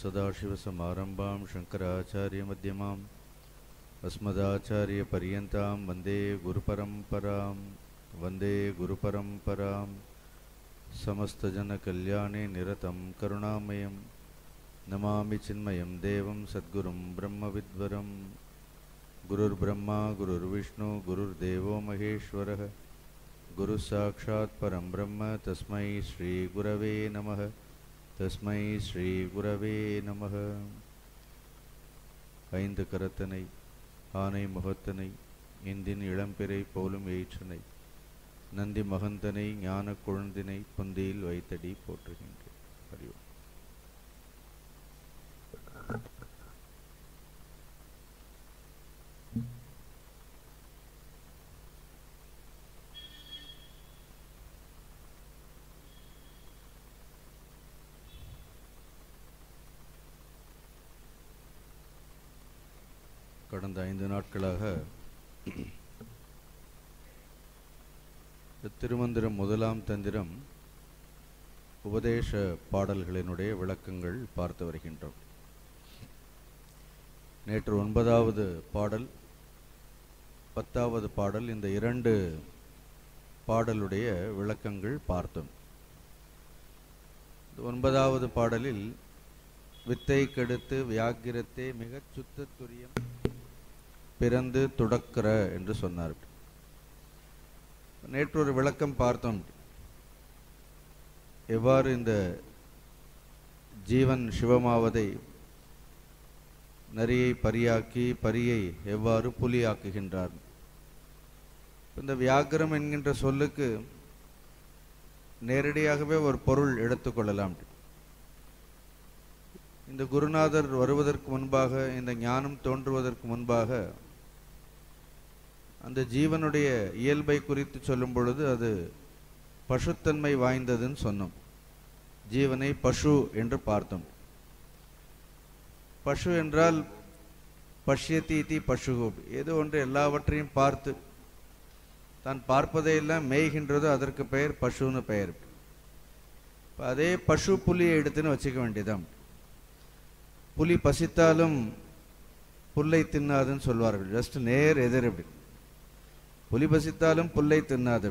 सदाशिवसमारम्भां शङ्कराचार्यमध्यमाम् अस्मदाचार्यपर्यन्तां वन्दे गुरुपरम्परां समस्तजनकल्याणे निरतं करुणामयं नमामि चिन्मयं देवं सद्गुरुं ब्रह्मविद्वरं गुरुर्ब्रह्मा गुरुर्विष्णु गुरुर्देवो महेश्वरः गुरुसाक्षात् परं ब्रह्म तस्मै श्रीगुरवे नमः तस्मै श्रीगुरवे नमः. ஐந்து கரத்தனை ஆனை முகத்தனை இந்தின் இளம்பிறை போலும் ஏற்றனை நந்தி மகந்தனை ஞான குழந்தினை புந்தியில் வைத்தடி போற்றுகின்றேன். அறிவு கடந்த 5 நாட்களாக திருமந்திரம் முதலாம் தந்திரம் உபதேச பாடல்களினுடைய விளக்கங்கள் பார்த்து வருகின்றோம். நேற்று 9வது பாடல் 10வது பாடல் இந்த 2 பாடலுடைய விளக்கங்கள் பார்த்தோம். 9வது பாடலில் வித்தை கெடுத்து வியாக்கிரத்தே மிக சுத்த துரியம் பிறந்து துடக்கிற என்று சொன்னார். நேற்று ஒரு விளக்கம் பார்த்தோம். எவ்வாறு இந்த ஜீவன் சிவமாவதை நரியை பரியாக்கி பரியை எவ்வாறு புலியாக்குகின்றார். இந்த வியாக்கிரம் என்கின்ற சொல்லுக்கு நேரடியாகவே ஒரு பொருள் எடுத்துக்கொள்ளலாம். இந்த குருநாதர் வருவதற்கு முன்பாக, இந்த ஞானம் தோன்றுவதற்கு முன்பாக அந்த ஜீவனுடைய இயல்பை குறித்து சொல்லும் பொழுது அது பசுத்தன்மை வாய்ந்ததுன்னு சொன்னோம். ஜீவனை பசு என்று பார்த்தோம். பசு என்றால் பஷ்யதீதி பசு, ஏதோ ஒன்று எல்லாவற்றையும் பார்த்து தான் பார்ப்பதையெல்லாம் மேய்கின்றதோ அதற்கு பெயர் பசுன்னு பெயர். இப்போ அதே பசு புலியை எடுத்துன்னு வச்சுக்க வேண்டியதான். புலி பசித்தாலும் புல்லை தின்னாதுன்னு சொல்வார்கள். ஜஸ்ட் நேர் எதிர். எப்படி புலி பசித்தாலும் புல்லை தின்னாது,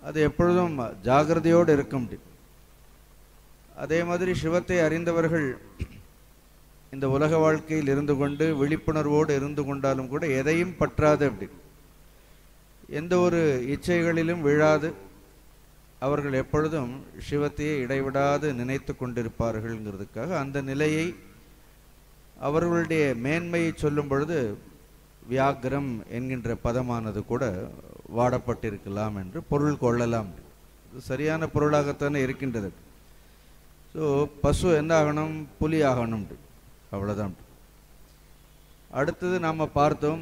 அது எப்பொழுதும் ஜாகிரதையோடு இருக்கும். அதே மாதிரி சிவத்தை அறிந்தவர்கள் இந்த உலக வாழ்க்கையில் இருந்து கொண்டு விழிப்புணர்வோடு இருந்து கொண்டாலும் கூட எதையும் பற்றாது, அப்படி எந்த ஒரு இச்சைகளிலும் விழாது அவர்கள் எப்பொழுதும் சிவத்தையே இடைவிடாது நினைத்து கொண்டிருப்பார்கள்ங்கிறதுக்காக அந்த நிலையை அவர்களுடைய மேன்மையை சொல்லும் பொழுது வியாக்கிரம் என்கின்ற பதமானது கூட வாடப்பட்டிருக்கலாம் என்று பொருள் கொள்ளலாம். இது சரியான பொருளாகத்தானே இருக்கின்றது. ஸோ பசு என்ன ஆகணும்? புலி ஆகணும், அவ்வளோதான். அடுத்தது நாம் பார்த்தோம்,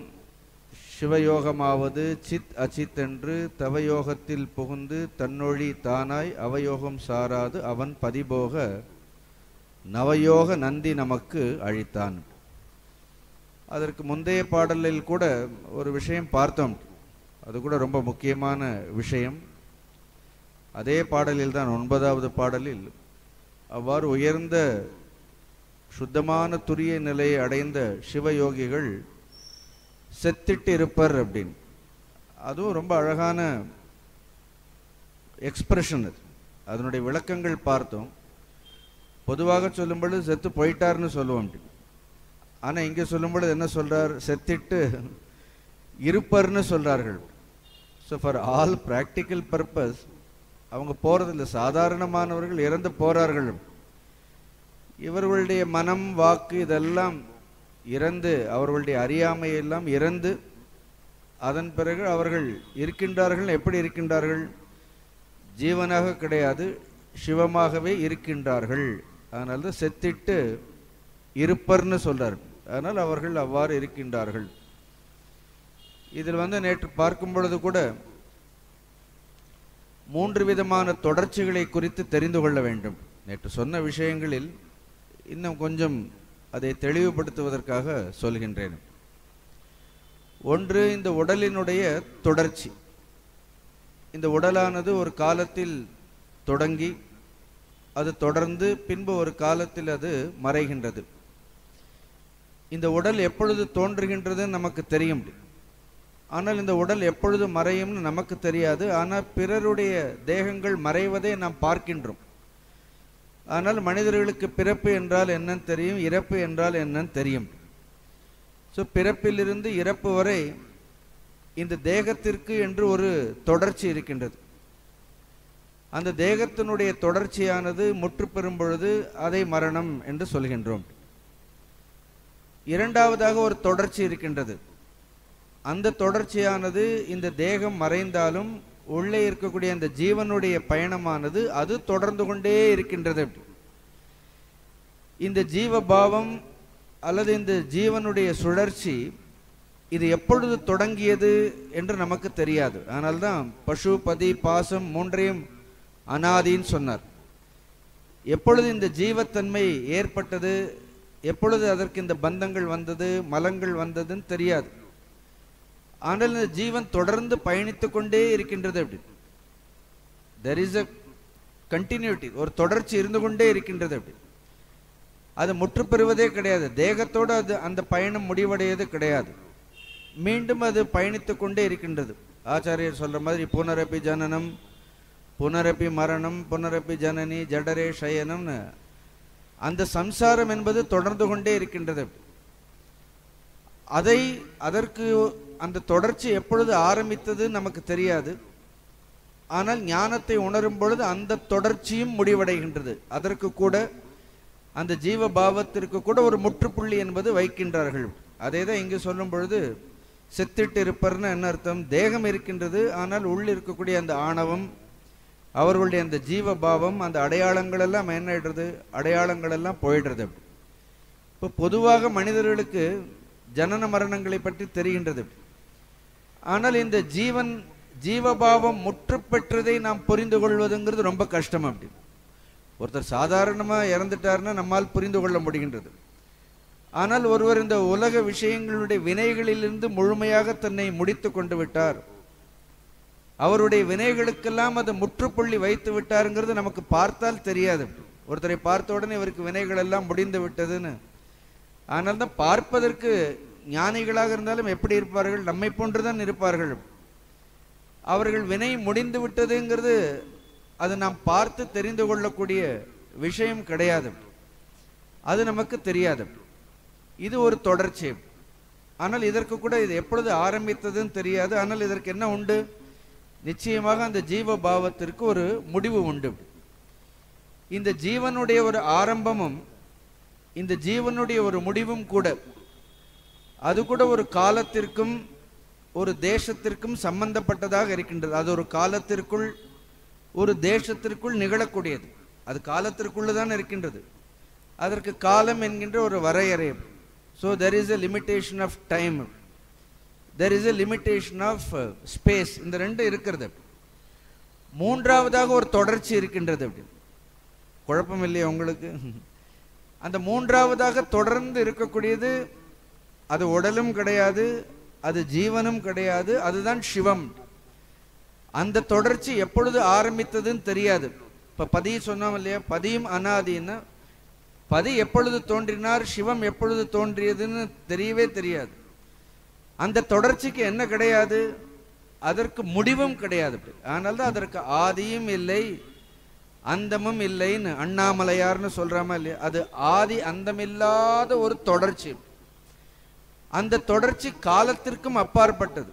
சிவயோகமாவது சித் அச்சித் என்று தவயோகத்தில் புகுந்து தன்னொழி தானாய் அவயோகம் சாராது அவன் பதிபோக நவயோக நந்தி நமக்கு அழித்தான். அதற்கு முந்தைய பாடலில் கூட ஒரு விஷயம் பார்த்தோம், அது கூட ரொம்ப முக்கியமான விஷயம். அதே பாடலில் தான் 9வது பாடலில் அவ்வாறு உயர்ந்த சுத்தமான துரிய நிலையை அடைந்த சிவயோகிகள் செத்திட்டு இருப்பர் அப்படின்னு. அதுவும் ரொம்ப அழகான எக்ஸ்பிரஷன். அதனுடைய விளக்கங்கள் பார்த்தோம். பொதுவாக சொல்லும்பொழுது செத்து போயிட்டார்னு சொல்லுவோம். ஆனால் இங்கே சொல்லும்பொழுது என்ன சொல்றார்? செத்திட்டு இருப்பர்னு சொல்றார்கள். So for all practical purpose அவங்க போறதில்லை. சாதாரணமானவர்கள் இறந்து போறார்கள். இவர்களுடைய மனம் வாக்கு இதெல்லாம் இறந்து, அவர்களுடைய அறியாமையெல்லாம் இறந்து அதன் பிறகு அவர்கள் இருக்கின்றார்கள். எப்படி இருக்கின்றார்கள்? ஜீவனாக கிடையாது, சிவமாகவே இருக்கின்றார்கள். அதனால தான் செத்திட்டு இருப்பர்னு சொல்றார். அதனால் அவர்கள் அவ்வாறு இருக்கின்றார்கள். இதில் நேற்று பார்க்கும் பொழுது கூட 3 விதமான தொடர்ச்சிகளை குறித்து தெரிந்து கொள்ள வேண்டும். நேற்று சொன்ன விஷயங்களில் இன்னும் கொஞ்சம் அதை தெளிவுபடுத்துவதற்காக சொல்கின்றேன். ஒன்று, இந்த உடலினுடைய தொடர்ச்சி. இந்த உடலானது ஒரு காலத்தில் தொடங்கி அது தொடர்ந்து பின்பு ஒரு காலத்தில் அது மறைகின்றது. இந்த உடல் எப்பொழுது தோன்றுகின்றது நமக்கு தெரியும், ஆனால் இந்த உடல் எப்பொழுது மறையும்னு நமக்கு தெரியாது. ஆனால் பிறருடைய தேகங்கள் மறைவதை நாம் பார்க்கின்றோம். ஆனால் மனிதர்களுக்கு பிறப்பு என்றால் என்னன்னு தெரியும், இறப்பு என்றால் என்னன்னு தெரியும். ஸோ பிறப்பிலிருந்து இறப்பு வரை இந்த தேகத்திற்கு என்று ஒரு தொடர்ச்சி இருக்கின்றது. அந்த தேகத்தினுடைய தொடர்ச்சியானது முற்று பெறும் பொழுது அதை மரணம் என்று சொல்கின்றோம். இரண்டாவதாக ஒரு தொடர்ச்சி இருக்கின்றது. அந்த தொடர்ச்சியானது இந்த தேகம் மறைந்தாலும் உள்ளே இருக்கக்கூடிய அந்த ஜீவனுடைய பயணமானது அது தொடர்ந்து கொண்டே இருக்கின்றது. இந்த ஜீவபாவம் அல்லது இந்த ஜீவனுடைய சுழற்சி இது எப்பொழுது தொடங்கியது என்று நமக்கு தெரியாது. அதனால்தான் பசு பதி பாசம் மூன்றையும் அனாதின்னு சொன்னார். எப்பொழுது இந்த ஜீவத்தன்மை ஏற்பட்டது, எப்பொழுது அதற்கு இந்த பந்தங்கள் வந்தது, மலங்கள் வந்ததுன்னு தெரியாது. ஆனால் இந்த ஜீவன் தொடர்ந்து பயணித்து கொண்டே இருக்கின்றது. அப்படி there is a continuity, ஒரு தொடர்ச்சி இருந்து கொண்டே இருக்கின்றது. அப்படி அது முற்று பெறுவதே கிடையாது. தேகத்தோடு அது அந்த பயணம் முடிவடையது கிடையாது. மீண்டும் அது பயணித்து கொண்டே இருக்கின்றது. ஆச்சாரியர் சொல்ற மாதிரி புனரப்பி ஜனனம் புனரப்பி மரணம் புனரப்பி ஜனனி ஜடரே சயனம்னு அந்த சம்சாரம் என்பது தொடர்ந்து கொண்டே இருக்கின்றது. அதற்கு அந்த தொடர்ச்சி எப்பொழுது ஆரம்பித்தது நமக்கு தெரியாது. ஆனால் ஞானத்தை உணரும் பொழுது அந்த தொடர்ச்சியும் முடிவடைகின்றது. அதற்கு கூட அந்த ஜீவபாவத்திற்கு கூட ஒரு முற்றுப்புள்ளி என்பது வைக்கின்றார்கள். அதே தான் இங்கு சொல்லும் பொழுது செத்திட்டு இருப்பர்னு என்ன அர்த்தம்? தேகம் இருக்கின்றது, ஆனால் உள்ள இருக்கக்கூடிய அந்த ஆணவம், அவர்களுடைய அந்த ஜீவபாவம், அந்த அடையாளங்கள் எல்லாம் என்ன ஆயிடுறது? அடையாளங்கள் எல்லாம் போயிடுறது. இப்போ பொதுவாக மனிதர்களுக்கு ஜனன மரணங்களை பற்றி தெரிகின்றது. ஆனால் இந்த ஜீவபாவம் முற்று பெற்றதை நாம் புரிந்து கொள்வதுங்கிறது ரொம்ப கஷ்டம். அப்படி ஒருத்தர் சாதாரணமாக இறந்துட்டாருன்னா நம்மால் புரிந்து கொள்ள முடிகின்றது. ஆனால் ஒருவர் இந்த உலக விஷயங்களுடைய வினைகளிலிருந்து முழுமையாக தன்னை முடித்து கொண்டு விட்டார், அவருடைய வினைகளுக்கெல்லாம் அது முற்றுப்புள்ளி வைத்து விட்டாருங்கிறது நமக்கு பார்த்தால் தெரியாது. ஒருத்தரை பார்த்த உடனே இவருக்கு வினைகள் எல்லாம் முடிந்து விட்டதுன்னு. ஆனால் தான் பார்ப்பதற்கு ஞானிகளாக இருந்தாலும் எப்படி இருப்பார்கள்? நம்மை போன்றுதான் இருப்பார்கள். அவர்கள் வினை முடிந்து விட்டதுங்கிறது அது நாம் பார்த்து தெரிந்து கொள்ளக்கூடிய விஷயம் கிடையாது. அது நமக்கு தெரியாது. இது ஒரு தொடர்ச்சி. ஆனால் இதற்கு கூட இது எப்பொழுது ஆரம்பித்ததுன்னு தெரியாது. ஆனால் இதற்கு என்ன உண்டு? நிச்சயமாக அந்த ஜீவபாவத்திற்கு ஒரு முடிவு உண்டு. இந்த ஜீவனுடைய ஒரு ஆரம்பமும் இந்த ஜீவனுடைய ஒரு முடிவும் கூட அது கூட ஒரு காலத்திற்கும் ஒரு தேசத்திற்கும் சம்பந்தப்பட்டதாக இருக்கின்றது. அது ஒரு காலத்திற்குள் ஒரு தேசத்திற்குள் நிகழக்கூடியது. அது காலத்திற்குள்ளதான் இருக்கின்றது. அதற்கு காலம் என்கின்ற ஒரு வரையறை. So there is a limitation of time, there is a limitation of space. இந்த ரெண்டு இருக்கிறது. மூன்றாவதாக ஒரு தொடர்ச்சி இருக்கின்றது. அப்படி குழப்பம் இல்லையா உங்களுக்கு? அந்த மூன்றாவதாக தொடர்ந்து இருக்கக்கூடியது அது உடலும் கிடையாது, அது ஜீவனும் கிடையாது, அதுதான் சிவம். அந்த தொடர்ச்சி எப்பொழுது ஆரம்பித்ததுன்னு தெரியாது. இப்ப பதி சொன்னோம் இல்லையா, பதியும் அனாதின்னு. பதி எப்பொழுது தோன்றினார், சிவம் எப்பொழுது தோன்றியதுன்னு தெரியவே தெரியாது. அந்த தொடர்ச்சிக்கு என்ன கிடையாது? அதற்கு முடிவும் கிடையாது. அதனால்தான் அதற்கு ஆதியும் இல்லை அந்தமும் இல்லைன்னு அண்ணாமலையார்னு சொல்றாம இல்லையா, அது ஆதி அந்தமில்லாத ஒரு தொடர்ச்சி. அந்த தொடர்ச்சி காலத்திற்கும் அப்பாற்பட்டது,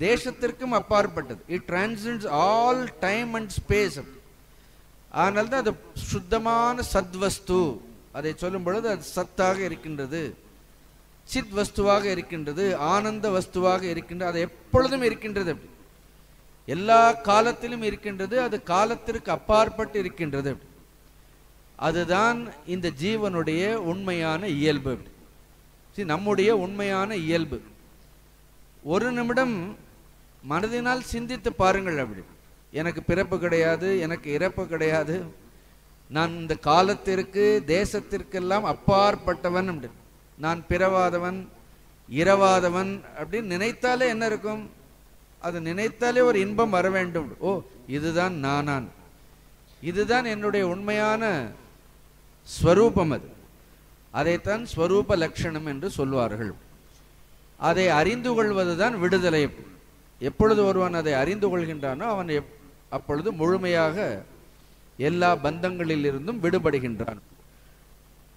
தேசத்திற்கும் அப்பாற்பட்டது. It transcends all time and space. அதனால்தான் அது சுத்தமான சத்வஸ்து. அதை சொல்லும் பொழுது அது சத்தாக இருக்கின்றது, சித் வஸ்துவாக இருக்கின்றது, ஆனந்த வஸ்துவாக இருக்கின்றது. அது எப்பொழுதும் இருக்கின்றது. அப்படி எல்லா காலத்திலும் இருக்கின்றது. அது காலத்திற்கு அப்பாற்பட்டு இருக்கின்றது. அதுதான் இந்த ஜீவனுடைய உண்மையான இயல்பு. நம்முடைய உண்மையான இயல்பு. ஒரு நிமிடம் மனதினால் சிந்தித்து பாருங்கள். அப்படி எனக்கு பிறப்பு கிடையாது, எனக்கு இறப்பு கிடையாது, நான் இந்த காலத்திற்கு தேசத்திற்கெல்லாம் அப்பாற்பட்டவன், நான் பிறவாதவன் இரவாதவன் அப்படின்னு நினைத்தாலே என்ன இருக்கும்? அது நினைத்தாலே ஒரு இன்பம் வர வேண்டும். ஓ, இதுதான் நானான், இதுதான் என்னுடைய உண்மையான ஸ்வரூபம். அதைத்தான் ஸ்வரூப லட்சணம் என்று சொல்வார்கள். அதை அறிந்து கொள்வதுதான் விடுதலை. எப்பொழுது ஒருவன் அதை அறிந்து கொள்கின்றானோ அவன் அப்பொழுது முழுமையாக எல்லா பந்தங்களில் இருந்தும் விடுபடுகின்றான்.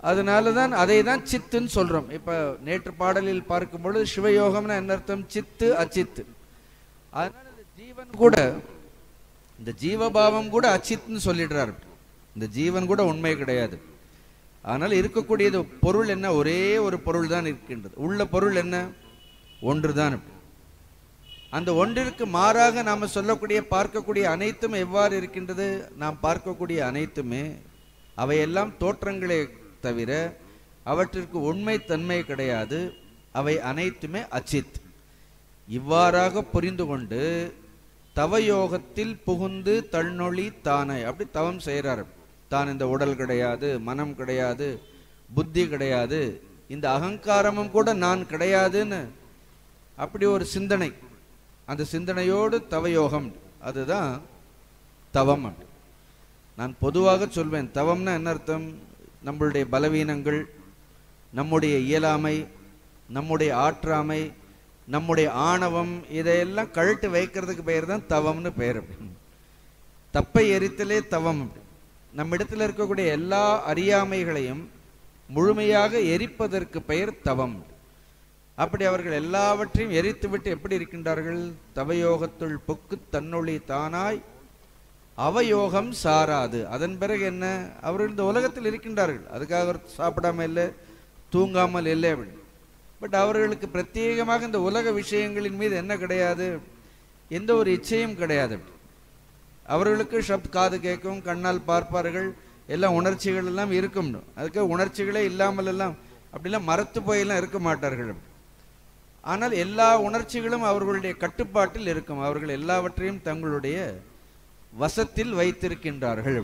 அதனாலதான் அதை தான் சித்துன்னு சொல்றோம். இப்ப நேற்று பாடலில் பார்க்கும் பொழுது சிவயோகம்னா என்ன அர்த்தம்? சித்து அச்சித்து. அதனால ஜீவன் கூட, இந்த ஜீவபாவம் கூட அச்சித்னு சொல்லிடுறாரு. இந்த ஜீவன் கூட உண்மை கிடையாது. ஆனால் இருக்கக்கூடியது பொருள் என்ன? ஒரே ஒரு பொருள் தான் இருக்கின்றது. உள்ள பொருள் என்ன? ஒன்றுதான். அந்த ஒன்றிற்கு மாறாக நாம சொல்லக்கூடிய பார்க்கக்கூடிய அனைத்தும் எவ்வாறு இருக்கின்றது? நாம் பார்க்கக்கூடிய அனைத்துமே அவையெல்லாம் தோற்றங்களே தவிர அவற்றிற்கு உண்மை தன்மை கிடையாது. அவை அனைத்துமே அச்சித். இவ்வாறாக புரிந்து கொண்டு தவயோகத்தில் புகுந்து தன்னொளி தானே அப்படி தவம் செய்கிறார். தான் இந்த உடல் கிடையாது, மனம் கிடையாது, புத்தி கிடையாது, இந்த அகங்காரமும் கூட நான் கிடையாதுன்னு அப்படி ஒரு சிந்தனை, அந்த சிந்தனையோடு தவயோகம், அதுதான் தவம். நான் பொதுவாக சொல்வேன், தவம்னா என்ன அர்த்தம்? நம்மளுடைய பலவீனங்கள், நம்முடைய இயலாமை, நம்முடைய ஆற்றாமை, நம்முடைய ஆணவம், இதையெல்லாம் கழட்டு வைக்கிறதுக்கு பெயர் தான் தவம்னு பெயர். தப்பை எரித்தலே தவம். நம்மிடத்தில் இருக்கக்கூடிய எல்லா அறியாமைகளையும் முழுமையாக எரிப்பதற்கு பெயர் தவம். அப்படி அவர்கள் எல்லாவற்றையும் எரித்துவிட்டு எப்படி இருக்கின்றார்கள்? தவயோகத்துள் புக்கு தன்னொளி தானாய் அவயோகம் சாராது. அதன் பிறகு என்ன? அவர்கள் இந்த உலகத்தில் இருக்கின்றார்கள், அதுக்காக சாப்பிடாம இல்லை, தூங்காமல் இல்லை. பட் அவர்களுக்கு பிரத்யேகமாக இந்த உலக விஷயங்களின் மீது என்ன கிடையாது? எந்த ஒரு இச்சையும் கிடையாது. அவர்களுக்கு ஷப்த் காது கேட்கும், கண்ணால் பார்ப்பார்கள், எல்லாம் உணர்ச்சிகள் எல்லாம் இருக்கும். அதுக்கு உணர்ச்சிகளே இல்லாமல் எல்லாம் அப்படிலாம் மறத்து போயெல்லாம் இருக்க மாட்டார்கள். ஆனால் எல்லா உணர்ச்சிகளும் அவர்களுடைய கட்டுப்பாட்டில் இருக்கும். அவர்கள் எல்லாவற்றையும் தங்களுடைய வசத்தில் வைத்திருக்கின்றார்கள்.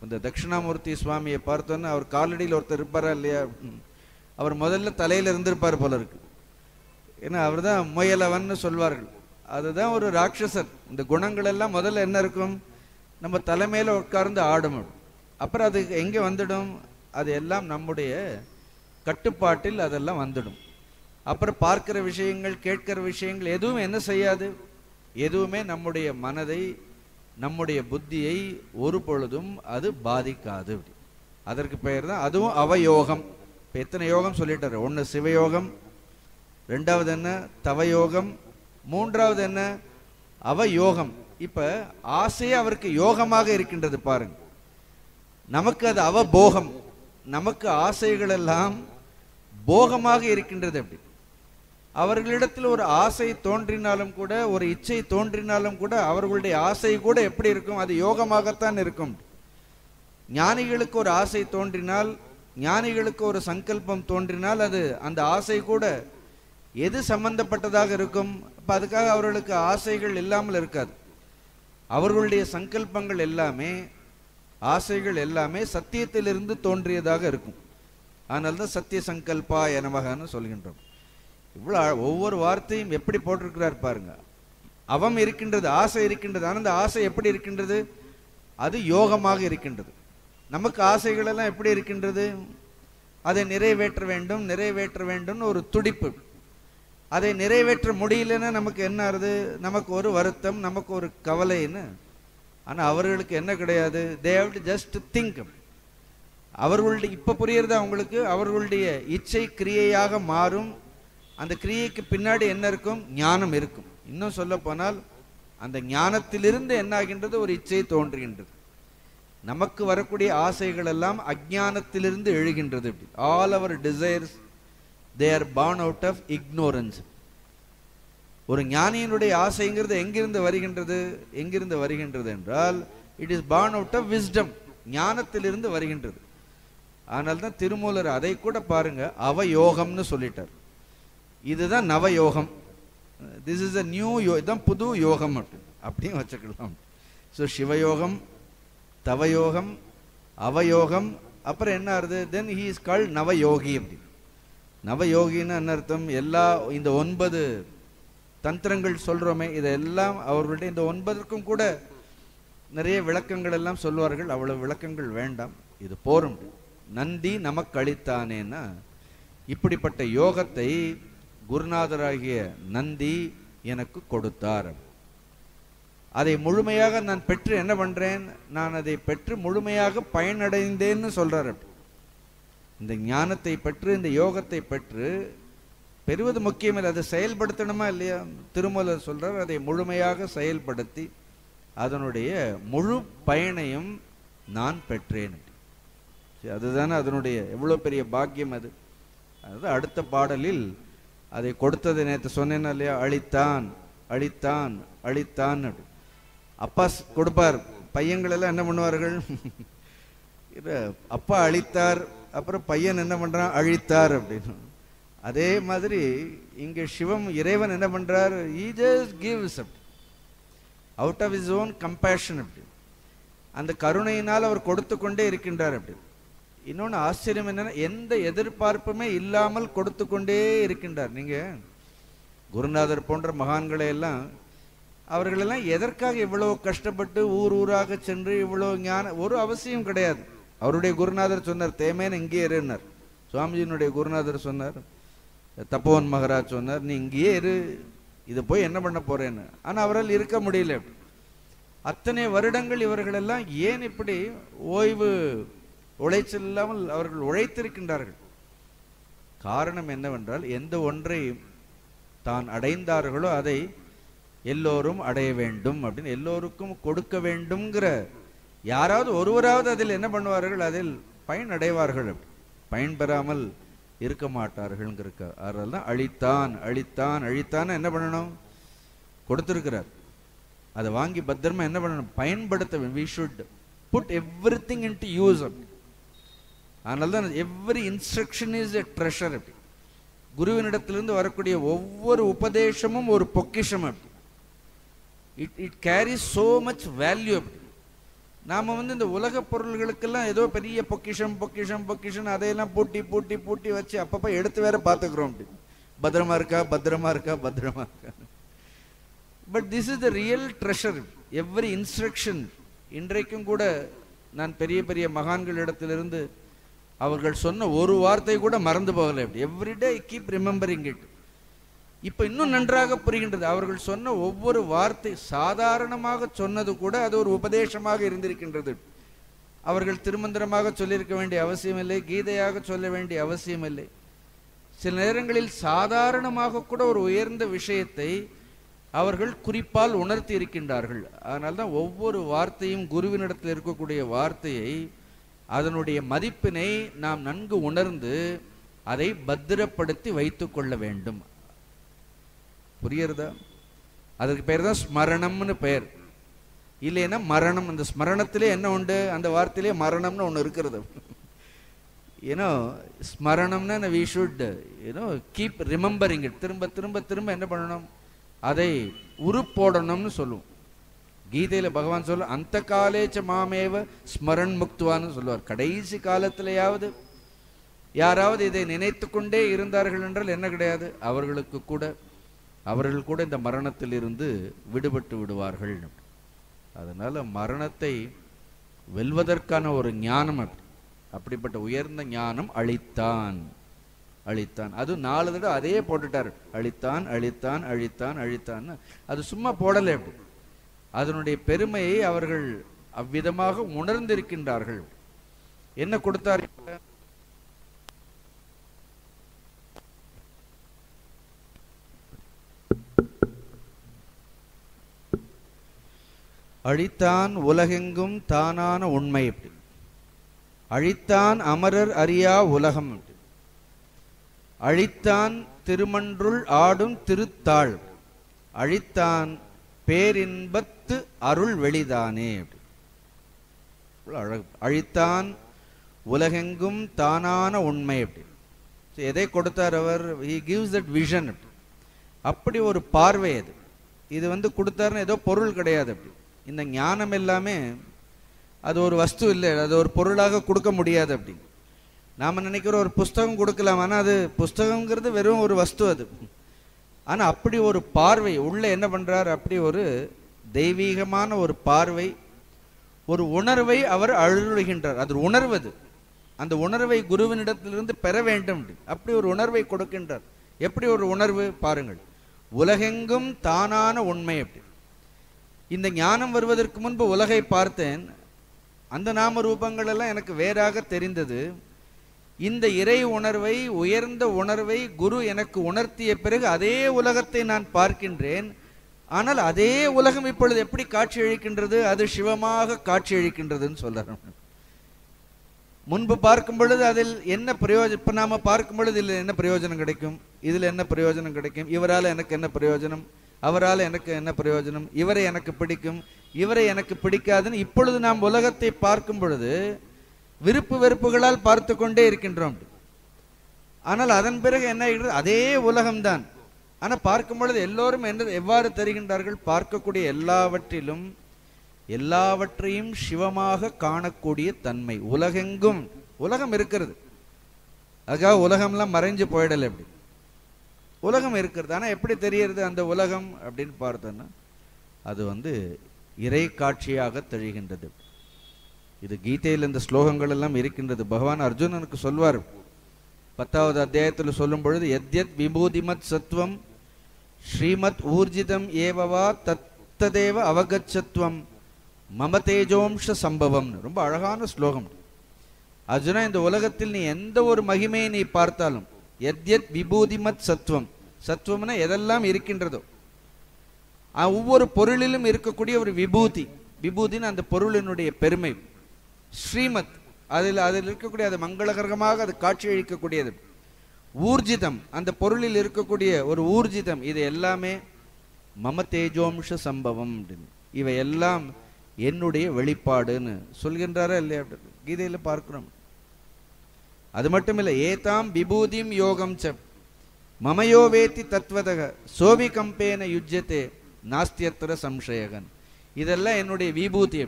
இந்த தட்சிணாமூர்த்தி சுவாமியை பார்த்தோன்னா அவர் காலடியில் ஒருத்தர் இருப்பாரா இல்லையா? அவர் முதல்ல தலையில் இருந்திருப்பார் போல இருக்கு. ஏன்னா அவர் தான் முயலவன்னு சொல்வார்கள். அதுதான் ஒரு ராட்சசர். இந்த குணங்கள் எல்லாம் முதல்ல என்ன இருக்கும்? நம்ம தலைமையில உட்கார்ந்து ஆடும். அப்புறம் அது எங்கே வந்துடும்? அது எல்லாம் நம்முடைய கட்டுப்பாட்டில் அதெல்லாம் வந்துடும். அப்புறம் பார்க்கிற விஷயங்கள், கேட்கிற விஷயங்கள் எதுவும் என்ன செய்யாது? எதுவுமே நம்முடைய மனதை, நம்முடைய புத்தியை ஒரு பொழுதும் அது பாதிக்காது. அதற்கு பெயர் தான், அதுவும் அவயோகம். இப்போ எத்தனை யோகம் சொல்லிட்டாரு? ஒன்று சிவயோகம், ரெண்டாவது என்ன தவயோகம், மூன்றாவது என்ன அவயோகம். இப்ப ஆசையே அவருக்கு யோகமாக இருக்கின்றது பாருங்க. நமக்கு அது அவபோகம். நமக்கு ஆசைகள் எல்லாம் போகமாக இருக்கின்றது. அப்படி அவர்களிடத்தில் ஒரு ஆசை தோன்றினாலும் கூட, ஒரு இச்சை தோன்றினாலும் கூட, அவர்களுடைய ஆசை கூட எப்படி இருக்கும்? அது யோகமாகத்தான் இருக்கும். ஞானிகளுக்கு ஒரு ஆசை தோன்றினால், ஞானிகளுக்கு ஒரு சங்கல்பம் தோன்றினால், அது அந்த ஆசை கூட எது சம்பந்தப்பட்டதாக இருக்கும்? அப்ப அதுக்காக அவர்களுக்கு ஆசைகள் இல்லாமல் இருக்காது. அவர்களுடைய சங்கல்பங்கள் எல்லாமே, ஆசைகள் எல்லாமே சத்தியத்திலிருந்து தோன்றியதாக இருக்கும். அதனால்தான் சத்திய சங்கல்பா எனமகன்னு சொல்கின்றோம். இவ்வளவு ஒவ்வொரு வார்த்தையும் எப்படி போட்டிருக்கிறார் பாருங்க. அவம் இருக்கின்றது, ஆசை இருக்கின்றது. ஆனால் அந்த ஆசை எப்படி இருக்கின்றது? அது யோகமாக இருக்கின்றது. நமக்கு ஆசைகள் எல்லாம் எப்படி இருக்கின்றது? அதை நிறைவேற்ற வேண்டும், நிறைவேற்ற வேண்டும் ஒரு துடிப்பு. அதை நிறைவேற்ற முடியலன்னா நமக்கு என்ன ஆகுது? நமக்கு ஒரு வருத்தம், நமக்கு ஒரு கவலைன்னு. ஆனால் அவர்களுக்கு என்ன கிடையாது? they have to just think. அவர்களுடைய இப்ப புரியுறதா அவங்களுக்கு? அவர்களுடைய இச்சை கிரியையாக மாறும். அந்த கிரியைக்கு பின்னாடி என்ன இருக்கும்? ஞானம் இருக்கும். இன்னும் சொல்ல போனால் அந்த ஞானத்திலிருந்து என்ன ஆகின்றது? ஒரு இச்சை தோன்றுகின்றது. நமக்கு வரக்கூடிய ஆசைகள் எல்லாம் அஜ்ஞானத்திலிருந்து எழுகின்றது. All our desires they are born out of ignorance. ஒரு ஞானியினுடைய ஆசைங்கிறது எங்கிருந்து வருகின்றது? எங்கிருந்து வருகின்றது என்றால் it is born out of wisdom. ஞானத்திலிருந்து வருகின்றது. ஆனால்தான் திருமூலர் அதை கூட பாருங்க அவயோகம்னு சொல்லிட்டார். இதுதான் நவயோகம். திஸ் இஸ் a நியூ இதுதான் புது யோகம் அப்படியும் வச்சுக்கலாம். ஸோ சிவயோகம், தவயோகம், அவயோகம், அப்புறம் என்ன ஆகுது? தென் he is called நவயோகி. அப்படி நவயோகின்னு என்ன அர்த்தம்? எல்லா இந்த 9 தந்திரங்கள் சொல்றோமே, இதெல்லாம் அவர்களுடைய இந்த 9க்கும் கூட நிறைய விளக்கங்கள் எல்லாம் சொல்வார்கள். அவ்வளவு விளக்கங்கள் வேண்டாம், இது போரும். நந்தி நமக்கு அளித்தானேன்னா, இப்படிப்பட்ட யோகத்தை குருநாதராகிய நந்தி எனக்கு கொடுத்தார். அதை முழுமையாக நான் பெற்று என்ன பண்றேன், நான் அதை பெற்று முழுமையாக பயனடைந்தேன்னு சொல்றார். இந்த ஞானத்தை பெற்று, இந்த யோகத்தை பெற்று பெறுவது முக்கியம் இல்லை, அதை செயல்படுத்தணுமா இல்லையா? திருமூலர் சொல்றார், அதை முழுமையாக செயல்படுத்தி அதனுடைய முழு பயனையும் நான் பெற்றேன். அதுதானே அதனுடைய எவ்வளவு பெரிய பாக்கியம் அது. அது அடுத்த பாடலில் அதை கொடுத்தது நேற்று சொன்னேன் இல்லையா, அழித்தான் அழித்தான் அழித்தான். அப்பா கொடுப்பார், பையங்கள் எல்லாம் என்ன பண்ணுவார்கள், அப்பா அழித்தார், அப்புறம் பையன் என்ன பண்றான், அழித்தார் அப்படின்னு. அதே மாதிரி இங்க சிவம் இறைவன் என்ன பண்றார், he just gives out of his own compassion. அப்படி அந்த கருணையினால் அவர் கொடுத்து கொண்டே இருக்கின்றார். அப்படி இன்னொன்று ஆச்சரியம் என்னன்னா, எந்த எதிர்பார்ப்புமே இல்லாமல் கொடுத்து கொண்டே இருக்கின்றார். நீங்க குருநாதர் போன்ற மகான்களை எல்லாம், அவர்களெல்லாம் எதற்காக இவ்வளவு கஷ்டப்பட்டு ஊர் ஊராக சென்று இவ்வளவு ஞான, ஒரு அவசியம் கிடையாது. அவருடைய குருநாதர் சொன்னார், தேமேன் இங்கே இருந்தார். சுவாமிஜியினுடைய குருநாதர் சொன்னார், தப்போவன் மகராஜ் சொன்னார், நீ இங்கேயே இரு, இதை போய் என்ன பண்ண போறேன்னு. ஆனா அவரால் இருக்க முடியல. அத்தனை வருடங்கள் இவர்கள் எல்லாம் ஏன் இப்படி ஓய்வு உழைச்சல் இல்லாமல் அவர்கள் உழைத்திருக்கின்றார்கள்? காரணம் என்னவென்றால், எந்த ஒன்றை தான் அடைந்தார்களோ அதை எல்லோரும் அடைய வேண்டும் அப்படின்னு, எல்லோருக்கும் கொடுக்க வேண்டும்ங்கிற, யாராவது ஒருவராவது அதில் என்ன பண்ணுவார்கள், அதில் பயன் அடைவார்கள், பயன் பெறாமல் இருக்க மாட்டார்கள். அதனால தான் அழித்தான் அழித்தான் அழித்தான் என்ன பண்ணணும், கொடுத்திருக்கிறார். அதை வாங்கி பத்திரமா என்ன பண்ணணும், பயன்படுத்த வேண்டும். we should put everything into use. அதனால தான் every instruction is a treasure. குருவினிடத்திலிருந்து வரக்கூடிய ஒவ்வொரு உபதேசமும் ஒரு பொக்கிஷம். It carries so much value. நாம இந்த உலக பொருள்களுக்கெல்லாம் ஏதோ பெரிய பொக்கிஷம் பொக்கிஷம் பொக்கிஷம் அதையெல்லாம் பூட்டி பூட்டி பூட்டி வச்சு அப்பப்ப எடுத்து வேற பார்த்துக்கிறோம், பத்திரமா இருக்கா பத்திரமா இருக்கா பத்திரமா இருக்கா. But this is the real treasure. Every instruction. இன்றைக்கும் கூட நான் பெரிய பெரிய மகான்கள் இடத்திலிருந்து அவர்கள் சொன்ன ஒரு வார்த்தை கூட மறந்து போகலை. Everyday I keep remembering it. இப்ப இன்னும் நன்றாக புரிகின்றது. அவர்கள் சொன்ன ஒவ்வொரு வார்த்தை சாதாரணமாக சொன்னது கூட அது ஒரு உபதேசமாக இருந்திருக்கின்றது. அவர்கள் திருமந்திரமாக சொல்லியிருக்க வேண்டிய அவசியம் இல்லை, கீதையாக சொல்ல வேண்டிய அவசியம் இல்லை. சில நேரங்களில் சாதாரணமாக கூட ஒரு உயர்ந்த விஷயத்தை அவர்கள் குறிப்பால் உணர்த்தி இருக்கின்றார்கள். அதனால்தான் ஒவ்வொரு வார்த்தையும், குருவினிடத்தில் இருக்கக்கூடிய வார்த்தையை, அதனுடைய மதிப்பினை நாம் நன்கு உணர்ந்து அதை பத்திரப்படுத்தி வைத்துக் கொள்ள வேண்டும். புரியுறதா? அதுக்கு பெயர் தான் ஸ்மரணம்னு பெயர். இல்லைன்னா மரணம். அந்த ஸ்மரணத்திலே என்ன உண்டு, அந்த வார்த்தையிலே மரணம்னு ஒன்று இருக்கிறது. ஏன்னோ ஸ்மரணம்னா we should keep remembering it. திரும்ப திரும்ப திரும்ப என்ன பண்ணணும், அதை உருப்போடணும்னு சொல்லுவோம். கீதையில பகவான் சொல்ல, அந்த காலேச்ச மாமேவ ஸ்மரன் முக்துவான்னு சொல்லுவார். கடைசி காலத்திலேயாவது யாராவது இதை நினைத்து கொண்டே இருந்தார்கள் என்றால் என்ன கிடையாது, அவர்கள் கூட இந்த மரணத்தில் இருந்து விடுபட்டு விடுவார்கள். அதனால மரணத்தை வெல்வதற்கான ஒரு ஞானம், அப்படிப்பட்ட உயர்ந்த ஞானம் அழித்தான் அழித்தான். அது 4 தடவை அதே போட்டுட்டார், அழித்தான் அழித்தான் அழித்தான் அழித்தான். அது சும்மா போடலை. அதனுடைய பெருமையை அவர்கள் அவ்விதமாக உணர்ந்திருக்கின்றார்கள். என்ன கொடுத்தார்? அழித்தான் உலகெங்கும் தானான உண்மை, அழித்தான் அமரர் அறியா உலகம், அழித்தான் திருமன்றுள் ஆடும் திருத்தாள், அழித்தான் பேரின்பத்து அருள் வெளிதானே. அழகு. அழித்தான் உலகெங்கும் தானான உண்மை. எதை கொடுத்தார் அவர்? he gives that vision. அப்படி ஒரு பார்வை அது. இது கொடுத்தாருன்னு ஏதோ பொருள் கிடையாது. இந்த ஞானம் எல்லாமே அது ஒரு வஸ்து இல்லை, அது ஒரு பொருளாக கொடுக்க முடியாது. அப்படி நாம நினைக்கிற ஒரு புஸ்தகம் கொடுக்கலாம், ஆனா அது புஸ்தகங்கிறது வெறும் ஒரு வஸ்து அது. ஆனா அப்படி ஒரு பார்வை உள்ள என்ன பண்றார், அப்படி ஒரு தெய்வீகமான ஒரு பார்வை, ஒரு உணர்வை அவர் அருளுகின்றார். அது உணர்வது, அந்த உணர்வை குருவினிடத்திலிருந்து பெற வேண்டும். அப்படி ஒரு உணர்வை கொடுக்கின்றார். எப்படி ஒரு உணர்வு பாருங்கள், உலகெங்கும் தானான உண்மை. அப்படி இந்த ஞானம் வருவதற்கு முன்பு உலகை பார்த்தேன், அந்த நாம ரூபங்கள் எல்லாம் எனக்கு வேறாக தெரிந்தது. இந்த இறை உணர்வை, உயர்ந்த உணர்வை குரு எனக்கு உணர்த்திய பிறகு அதே உலகத்தை நான் பார்க்கின்றேன். ஆனால் அதே உலகம் இப்பொழுது எப்படி காட்சி அளிக்கின்றது? அது சிவமாக காட்சி அளிக்கின்றதுன்னு சொல்றாரு. முன்பு பார்க்கும் பொழுது அதில் என்ன பிரயோஜனம், இப்ப நாம பார்க்கும் பொழுது இதில் என்ன பிரயோஜனம் கிடைக்கும், இதுல என்ன பிரயோஜனம் கிடைக்கும், இவரால் எனக்கு என்ன பிரயோஜனம், அவரால் எனக்கு என்ன பிரயோஜனம், இவரை எனக்கு பிடிக்கும், இவரை எனக்கு பிடிக்காதுன்னு இப்பொழுது நாம் உலகத்தை பார்க்கும் பொழுது விருப்பு வெறுப்புகளால் பார்த்து கொண்டே இருக்கின்றோம். ஆனால் அதன் பிறகு என்ன ஆகிறது? அதே உலகம்தான். ஆனால் பார்க்கும் பொழுது எல்லோரும் எவ்வாறு தெரிகின்றார்கள்? பார்க்கக்கூடிய எல்லாவற்றிலும் எல்லாவற்றையும் சிவமாக காணக்கூடிய தன்மை. உலகெங்கும் உலகம் இருக்கிறது, அதுக்காக உலகம்லாம் மறைஞ்சு போயிடல. எப்படி உலகம் இருக்கிறது, ஆனால் எப்படி தெரிகிறது அந்த உலகம் அப்படின்னு பார்த்தோன்னா அது இறை காட்சியாக தெரிகின்றது. இது கீதையில் இந்த ஸ்லோகங்கள் எல்லாம் இருக்கின்றது. பகவான் அர்ஜுனனுக்கு சொல்வார் 10வது அத்தியாயத்தில் சொல்லும் பொழுது, யத்யத் விபூதிமத் சத்வம் ஸ்ரீமத் ஊர்ஜிதம் ஏவவா தத்ததேவ அவகச்சத்வம் மம தேஜோம்ஷ சம்பவம். ரொம்ப அழகான ஸ்லோகம். அர்ஜுனா, இந்த உலகத்தில் நீ எந்த ஒரு மகிமையை நீ பார்த்தாலும், யத்யத் விபூதிமத் சத்வம், சத்வம்னா எதெல்லாம் இருக்கின்றதோ ஒவ்வொரு பொருளிலும் இருக்கக்கூடிய ஒரு விபூதி, விபூதின்னு அந்த பொருளினுடைய பெருமை. ஸ்ரீமத் அதில் இருக்கக்கூடிய அது மங்களகரமாக அது காட்சி அளிக்கக்கூடியது. ஊர்ஜிதம் அந்த பொருளில் இருக்கக்கூடிய ஒரு ஊர்ஜிதம், இது எல்லாமே மம தேஜோம்ஷ சம்பவம் அப்படின்னு, இவை எல்லாம் என்னுடைய வெளிப்பாடுன்னு சொல்கின்றாரா இல்லையா? கீதையில பார்க்கிறோம். அது மட்டும் இல்லை, ஏதாம் விபூதிம் யோகம் ச மமயோவேத்தி தத்வதக சோவி கம்பேன யுஜ்யத்தே நாஸ்தியத்திர சம்சயகன். இதெல்லாம் என்னுடைய விபூதி,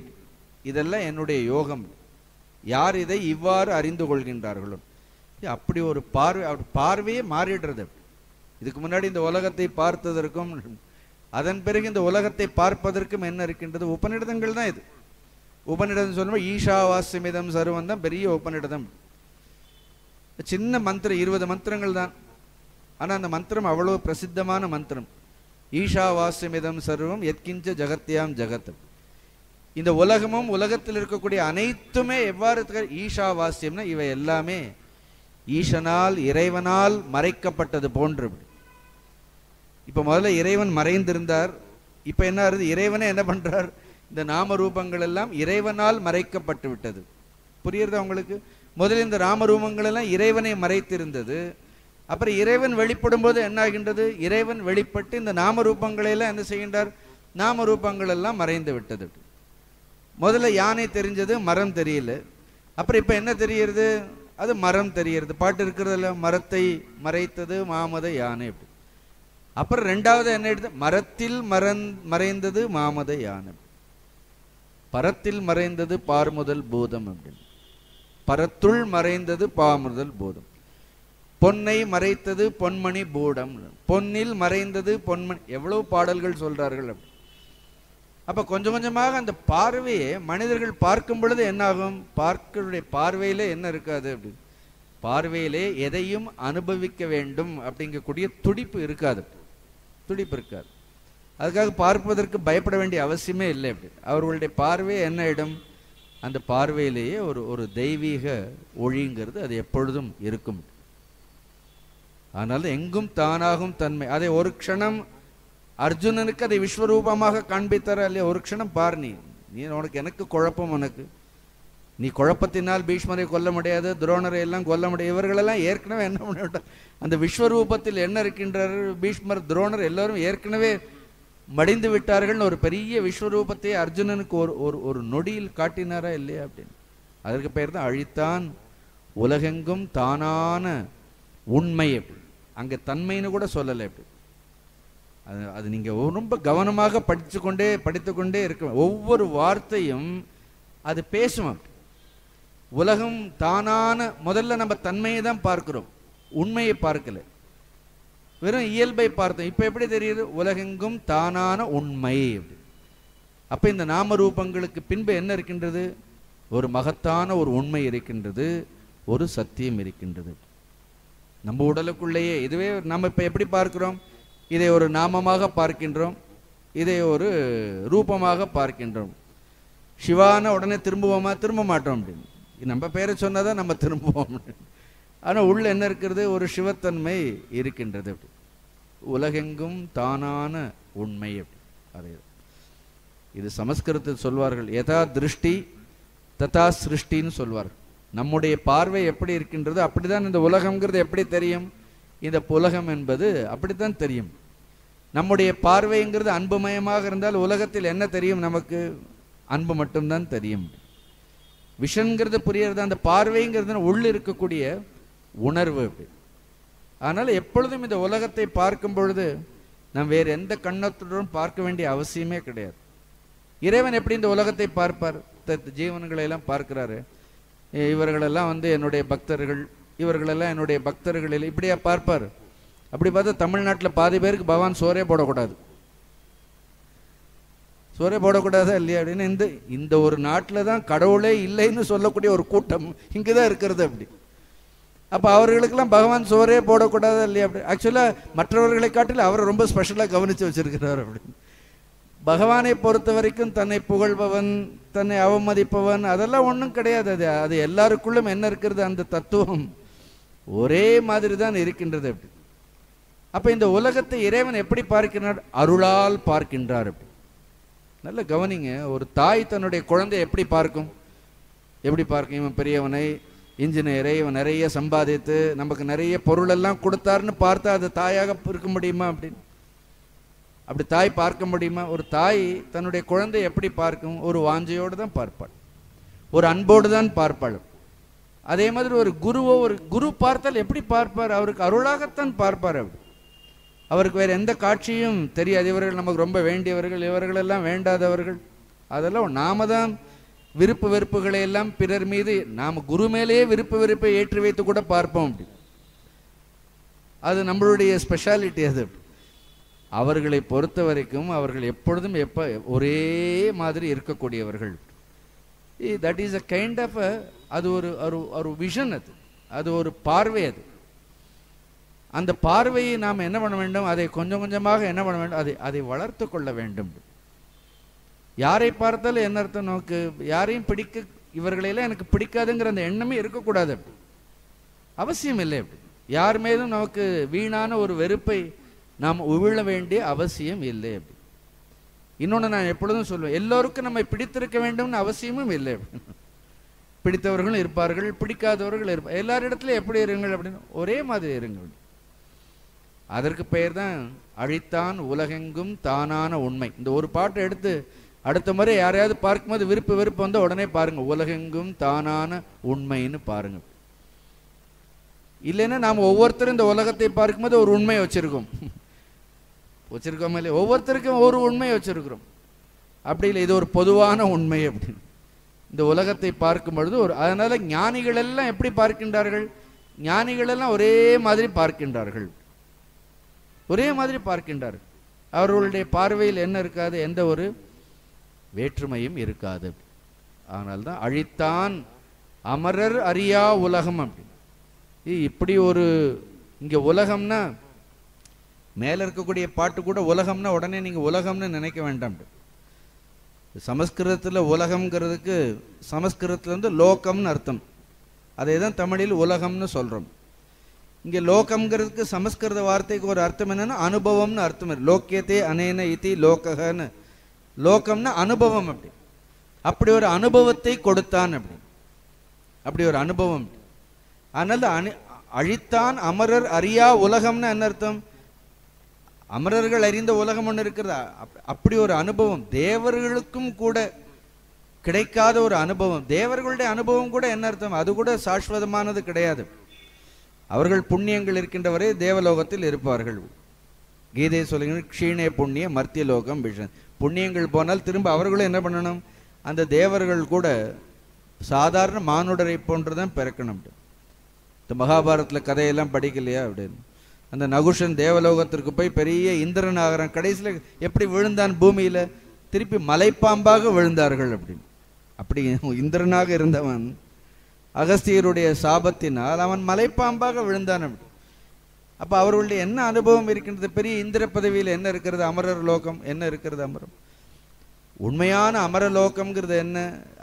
இதெல்லாம் என்னுடைய யோகம். யார் இதை இவ்வாறு அறிந்து கொள்கின்றார்களோ, அப்படி ஒரு பார்வையே மாறிடுறது. இதுக்கு முன்னாடி இந்த உலகத்தை பார்த்ததற்கும் அதன் பிறகு இந்த உலகத்தை பார்ப்பதற்கும் என்ன இருக்கின்றது? உபநிடதங்கள் தான். இது உபநிடதம் சொல்லும்போது ஈஷாவாஸ்யமிதம் சர்வம் தான் பெரிய உபநிடதம். சின்ன மந்திரம், 20 மந்திரங்கள் தான். ஆனால் அந்த மந்திரம் அவ்வளவு பிரசித்தமான மந்திரம். ஈஷாவாஸ்யமிதம் சர்வம் எத்கிஞ்ச ஜகத்யாம் ஜகத். இந்த உலகமும் உலகத்தில் இருக்கக்கூடிய அனைத்துமே எவ்வாறு ஈஷாவாஸ்யம்னா இவை எல்லாமே ஈசனால் இறைவனால் மறைக்கப்பட்டது போன்று. இப்ப முதல்ல இறைவன் மறைந்திருந்தார், இப்ப என்ன ஆகுது? இறைவனே என்ன பண்றார்? இந்த நாம ரூபங்கள் எல்லாம் இறைவனால் மறைக்கப்பட்டு விட்டது. புரியுறதா உங்களுக்கு? முதலில் இந்த நாம ரூபங்கள் எல்லாம் இறைவனை மறைத்திருந்தது. அப்புறம் இறைவன் வெளிப்படும் போது என்ன ஆகின்றது? இறைவன் வெளிப்பட்டு இந்த நாம ரூபங்களை எல்லாம் என்ன செய்கின்றார்? நாம ரூபங்கள் எல்லாம் மறைந்து விட்டது. முதல்ல யானை தெரிஞ்சது, மரம் தெரியல. அப்புறம் இப்ப என்ன தெரிகிறது? அது மரம் தெரிகிறது. பாட்டு இருக்கிறதுல மரத்தை மறைத்தது மாமத யானை. அப்புறம் ரெண்டாவது என்ன எடுத்து? மரத்தில் மறைந்தது மாமத யானை, பரத்தில் மறைந்தது பார்முதல் பூதம் அப்படின்னு. பரத்துள் மறைந்தது பாமுதல் பூதம். பொன்னை மறைத்தது பொன்மணி பூடம், பொன்னில் மறைந்தது பொன்மணி. எவ்வளவு பாடல்கள் சொல்றார்கள். அப்ப கொஞ்சம் கொஞ்சமாக அந்த பார்வையை மனிதர்கள் பார்க்கும் பொழுது என்ன ஆகும்? பார்வையிலே என்ன இருக்காது அப்படி? பார்வையிலே எதையும் அனுபவிக்க வேண்டும் அப்படிங்கக்கூடிய துடிப்பு இருக்காது. துடிப்பு இருக்காது. அதுக்காக பார்ப்பதற்கு பயப்பட வேண்டிய அவசியமே இல்லை. அப்படி அவர்களுடைய பார்வை என்ன இடம்? அந்த பார்வையிலேயே ஒரு தெய்வீக ஒளிங்கிறது அது எப்பொழுதும் இருக்கும். அதனால எங்கும் தானாகும் தன்மை. அதை ஒரு க்ஷணம் அர்ஜுனனுக்கு அதை விஸ்வரூபமாக காண்பித்தாரா இல்லையா? ஒரு க்ஷணம் பார், நீ உனக்கு எனக்கு குழப்பம், உனக்கு நீ குழப்பத்தினால் பீஷ்மரை கொல்ல முடியாது, துரோணரை எல்லாம் கொல்ல முடியாது. இவர்களெல்லாம் ஏற்கனவே என்ன பண்ணிவிட்டார்? அந்த விஸ்வரூபத்தில் என்ன இருக்கின்றார்? பீஷ்மர், துரோணர் எல்லாரும் ஏற்கனவே மடிந்து விட்டார்கள். ஒரு பெரிய விஸ்வரூபத்தை அர்ஜுனனுக்கு ஒரு நொடியில் காட்டினாரா இல்லையா அப்படின்னு. அதற்கு பெயர் தான் அழித்தான் உலகெங்கும் தானான உண்மை. எப்படி அங்கே தன்மைன்னு கூட சொல்லலை. எப்படி அது நீங்க ரொம்ப கவனமாக படித்துக்கொண்டே இருக்க. ஒவ்வொரு வார்த்தையும் அது பேசும். உலகம் தானான, முதல்ல நம்ம தன்மையை தான் பார்க்கிறோம், உண்மையை பார்க்கல, வெறும் இயல்பை பார்த்தோம். இப்ப எப்படி தெரியுது? உலகெங்கும் தானான உண்மை. அப்ப இந்த நாம ரூபங்களுக்கு பின்பு என்ன இருக்கின்றது? ஒரு மகத்தான ஒரு உண்மை இருக்கின்றது, ஒரு சத்தியம் இருக்கின்றது. நம்ம உடலுக்குள்ளேயே இதுவே நம்ம இப்ப எப்படி பார்க்கிறோம்? இதை ஒரு நாமமாக பார்க்கின்றோம், இதை ஒரு ரூபமாக பார்க்கின்றோம். சிவான உடனே திரும்புவோமா? திரும்ப மாட்டோம். அப்படின்னு நம்ம பேரை சொன்னாதான் நம்ம திரும்புவோம். ஆனா உள்ள என்ன இருக்கிறது? ஒரு சிவத்தன்மை இருக்கின்றது. அப்படி உலகெங்கும் தானான உண்மை. அப்படி அதே இது சமஸ்கிருதத்தில் சொல்வார்கள், யதா திருஷ்டி ததா சிருஷ்டின்னு சொல்வார்கள். நம்முடைய பார்வை எப்படி இருக்கின்றது அப்படிதான் இந்த உலகம்ங்கிறது எப்படி தெரியும்? இந்த உலகம் என்பது அப்படித்தான் தெரியும். நம்முடைய பார்வைங்கிறது அன்புமயமாக இருந்தால் உலகத்தில் என்ன தெரியும்? நமக்கு அன்பு மட்டும்தான் தெரியும். விஷன்கிறது புரியறது, அந்த பார்வைங்கிறது உள்ள இருக்கக்கூடிய உணர்வு. அப்படி அதனால எப்பொழுதும் இந்த உலகத்தை பார்க்கும் பொழுது நாம் வேறு எந்த கண்ணத்துடன் பார்க்க வேண்டிய அவசியமே கிடையாது. இறைவன் எப்படி இந்த உலகத்தை பார்ப்பார்? ஜீவன்களை எல்லாம் பார்க்கிறாரு. இவர்களெல்லாம் என்னுடைய பக்தர்கள், இவர்களெல்லாம் என்னுடைய பக்தர்கள் இல்லை, இப்படியா பார்ப்பார்? அப்படி பார்த்தா தமிழ்நாட்டில் பாதி பேருக்கு பகவான் சோறே போடக்கூடாது. சோறே போடக்கூடாதா இல்லையா? அப்படின்னு இந்த ஒரு நாட்டில் தான் கடவுளே இல்லைன்னு சொல்லக்கூடிய ஒரு கூட்டம் இங்குதான் இருக்கிறது. அப்படி அப்போ அவர்களுக்கெல்லாம் பகவான் சோறே போடக்கூடாதா இல்லையா? அப்படி ஆக்சுவலாக மற்றவர்களை காட்டில் அவரை ரொம்ப ஸ்பெஷலாக கவனித்து வச்சிருக்கிறார். அப்படின்னு பகவானை பொறுத்த வரைக்கும் தன்னை புகழ்பவன், தன்னை அவமதிப்பவன் அதெல்லாம் ஒன்றும் கிடையாது. அது எல்லாருக்குள்ளும் என்ன இருக்கிறது? அந்த தத்துவம் ஒரே மாதிரி தான் இருக்கின்றது. அப்படி அப்ப இந்த உலகத்தை இறைவன் எப்படி பார்க்கிறார்? அருளால் பார்க்கின்றார். அப்படி நல்ல கவனிங்க. ஒரு தாய் தன்னுடைய குழந்தை எப்படி பார்க்கும்? எப்படி பார்க்கும்? இவன் பெரியவனை, இன்ஜினியரை, இவன் நிறைய சம்பாதித்து நமக்கு நிறைய பொருள் எல்லாம் கொடுத்தாருன்னு பார்த்தா அது தாயாக இருக்க முடியுமா? அப்படின்னு அப்படி தாய் பார்க்க முடியுமா? ஒரு தாய் தன்னுடைய குழந்தை எப்படி பார்க்கும்? ஒரு வாஞ்சையோடு தான் பார்ப்பாள், ஒரு அன்போடு தான் பார்ப்பாள். அதே மாதிரி ஒரு குரு பார்த்தால் எப்படி பார்ப்பார்? அவருக்கு அருளாகத்தான் பார்ப்பார். அப்படி அவருக்கு வேற எந்த காட்சியும் தெரியாது. இவர்கள் நமக்கு ரொம்ப வேண்டியவர்கள், இவர்கள் எல்லாம் வேண்டாதவர்கள், அதெல்லாம் நாம தான் விருப்பு வெறுப்புகளை எல்லாம் பிறர் மீது நாம் குரு மேலேயே விருப்பு வெறுப்பை ஏற்றி வைத்து கூட பார்ப்போம். அப்படி அது நம்மளுடைய ஸ்பெஷாலிட்டி. அது அவர்களை பொறுத்த வரைக்கும் அவர்கள் எப்பொழுதும் ஒரே மாதிரி இருக்கக்கூடியவர்கள். That is a kind of அது ஒரு விஷன். அது ஒரு பார்வை. அது அந்த பார்வையை நாம் என்ன பண்ண வேண்டும்? அதை கொஞ்சம் கொஞ்சமாக என்ன பண்ண வேண்டும்? அதை வளர்த்து கொள்ள வேண்டும். யாரை பார்த்தாலும் என்ன அர்த்தம்? நமக்கு யாரையும் பிடிக்க, இவர்களையெல்லாம் எனக்கு பிடிக்காதுங்கிற அந்த எண்ணமே இருக்கக்கூடாது. அப்படி அவசியம் இல்லை. அப்படி யார் மீதும் நமக்கு வீணான ஒரு வெறுப்பை நாம் உவிழ வேண்டிய அவசியம் இல்லை. அப்படி இன்னொன்று நான் எப்பொழுதும் சொல்லுவேன், எல்லோருக்கும் நம்மை பிடித்திருக்க வேண்டும்னு அவசியமும் இல்லை. பிடித்தவர்களும் இருப்பார்கள், பிடிக்காதவர்கள் இருப்பார். எல்லாரிடத்துலையும் எப்படி இருங்கள் அப்படின்னு ஒரே மாதிரி இருங்கள். அதற்கு பெயர் தான் அழித்தான் உலகெங்கும் தானான உண்மை. இந்த ஒரு பாட்டை எடுத்து அடுத்த முறை யாரையாவது பார்க்கும்போது விருப்பு வந்தால் உடனே பாருங்க, உலகெங்கும் தானான உண்மைன்னு பாருங்க. இல்லைன்னா நாம் ஒவ்வொருத்தரும் இந்த உலகத்தை பார்க்கும்போது ஒரு உண்மை வச்சிருக்கோம் இல்லையா? ஒவ்வொருத்தருக்கும் ஒரு உண்மை வச்சிருக்கிறோம். அப்படி இல்லை, இது ஒரு பொதுவான உண்மை. அப்படின்னு இந்த உலகத்தை பார்க்கும் பொழுது அதனால ஞானிகள் எல்லாம் எப்படி பார்க்கின்றார்கள்? ஞானிகள் எல்லாம் ஒரே மாதிரி பார்க்கின்றார்கள், ஒரே மாதிரி பார்க்கின்றார்கள். அவர்களுடைய பார்வையில் என்ன இருக்காது? எந்த ஒரு வேற்றுமையும் இருக்காது. அதனால்தான் அழித்தான் அமரர் அறியா உலகம். அப்படி இப்படி ஒரு இங்க உலகம்னா மேல இருக்கக்கூடிய பாட்டு கூட உலகம்னா உடனே நீங்க உலகம்னு நினைக்க வேண்டாம். சமஸ்கிருதத்துல உலகம்ங்கிறதுக்கு சமஸ்கிருதத்துல இருந்து லோகம்னு அர்த்தம். அதே தான் தமிழில் உலகம்னு சொல்றோம். இங்க லோகம்ங்கிறதுக்கு சமஸ்கிருத வார்த்தைக்கு ஒரு அர்த்தம் என்னன்னா அனுபவம்னு அர்த்தம். லோக்கியத்தே அனேன இதி லோகன்னு. லோகம்னா அனுபவம். அப்படி ஒரு அனுபவத்தை கொடுத்தான். அப்படி ஒரு அனுபவம். அதனால அழித்தான் அமரர் அறியா உலகம்னு என்ன அர்த்தம்? அமரர்கள் அறிந்த உலகம் ஒன்று இருக்கிறதா? அப்படி ஒரு அனுபவம் தேவர்களுக்கும் கூட கிடைக்காத ஒரு அனுபவம். தேவர்களுடைய அனுபவம் கூட என்ன அர்த்தம்? அது கூட சாஸ்வதமானது கிடையாது. அவர்கள் புண்ணியங்கள் இருக்கின்ற வரை தேவலோகத்தில் இருப்பார்கள். கீதை சொல்லுங்க, க்ஷீணே புண்ணிய மர்த்தியலோகம் விஷன். புண்ணியங்கள் போனால் திரும்ப அவர்களும் என்ன பண்ணணும்? அந்த தேவர்கள் கூட சாதாரண மானுடரை போன்றுதான் பிறக்கணும். இந்த மகாபாரதத்தில் கதையெல்லாம் படிக்கலையா? அப்படின்னு அந்த நகுஷன் தேவலோகத்திற்கு போய் பெரிய இந்திரன் ஆகிறான். கடைசியில் எப்படி விழுந்தான் பூமியில? திருப்பி மலைப்பாம்பாக விழுந்தார்கள் அப்படின்னு. அப்படி இந்திரனாக இருந்தவன் அகஸ்தியருடைய சாபத்தினால் அவன் மலைப்பாம்பாக விழுந்தான். அப்படி அப்ப அவர்களுடைய என்ன அனுபவம் இருக்கின்றது? பெரிய இந்திர பதவியில் என்ன இருக்கிறது? அமரர் லோகம் என்ன இருக்கிறது? அமரம். உண்மையான அமரலோகம்ங்கிறது என்ன?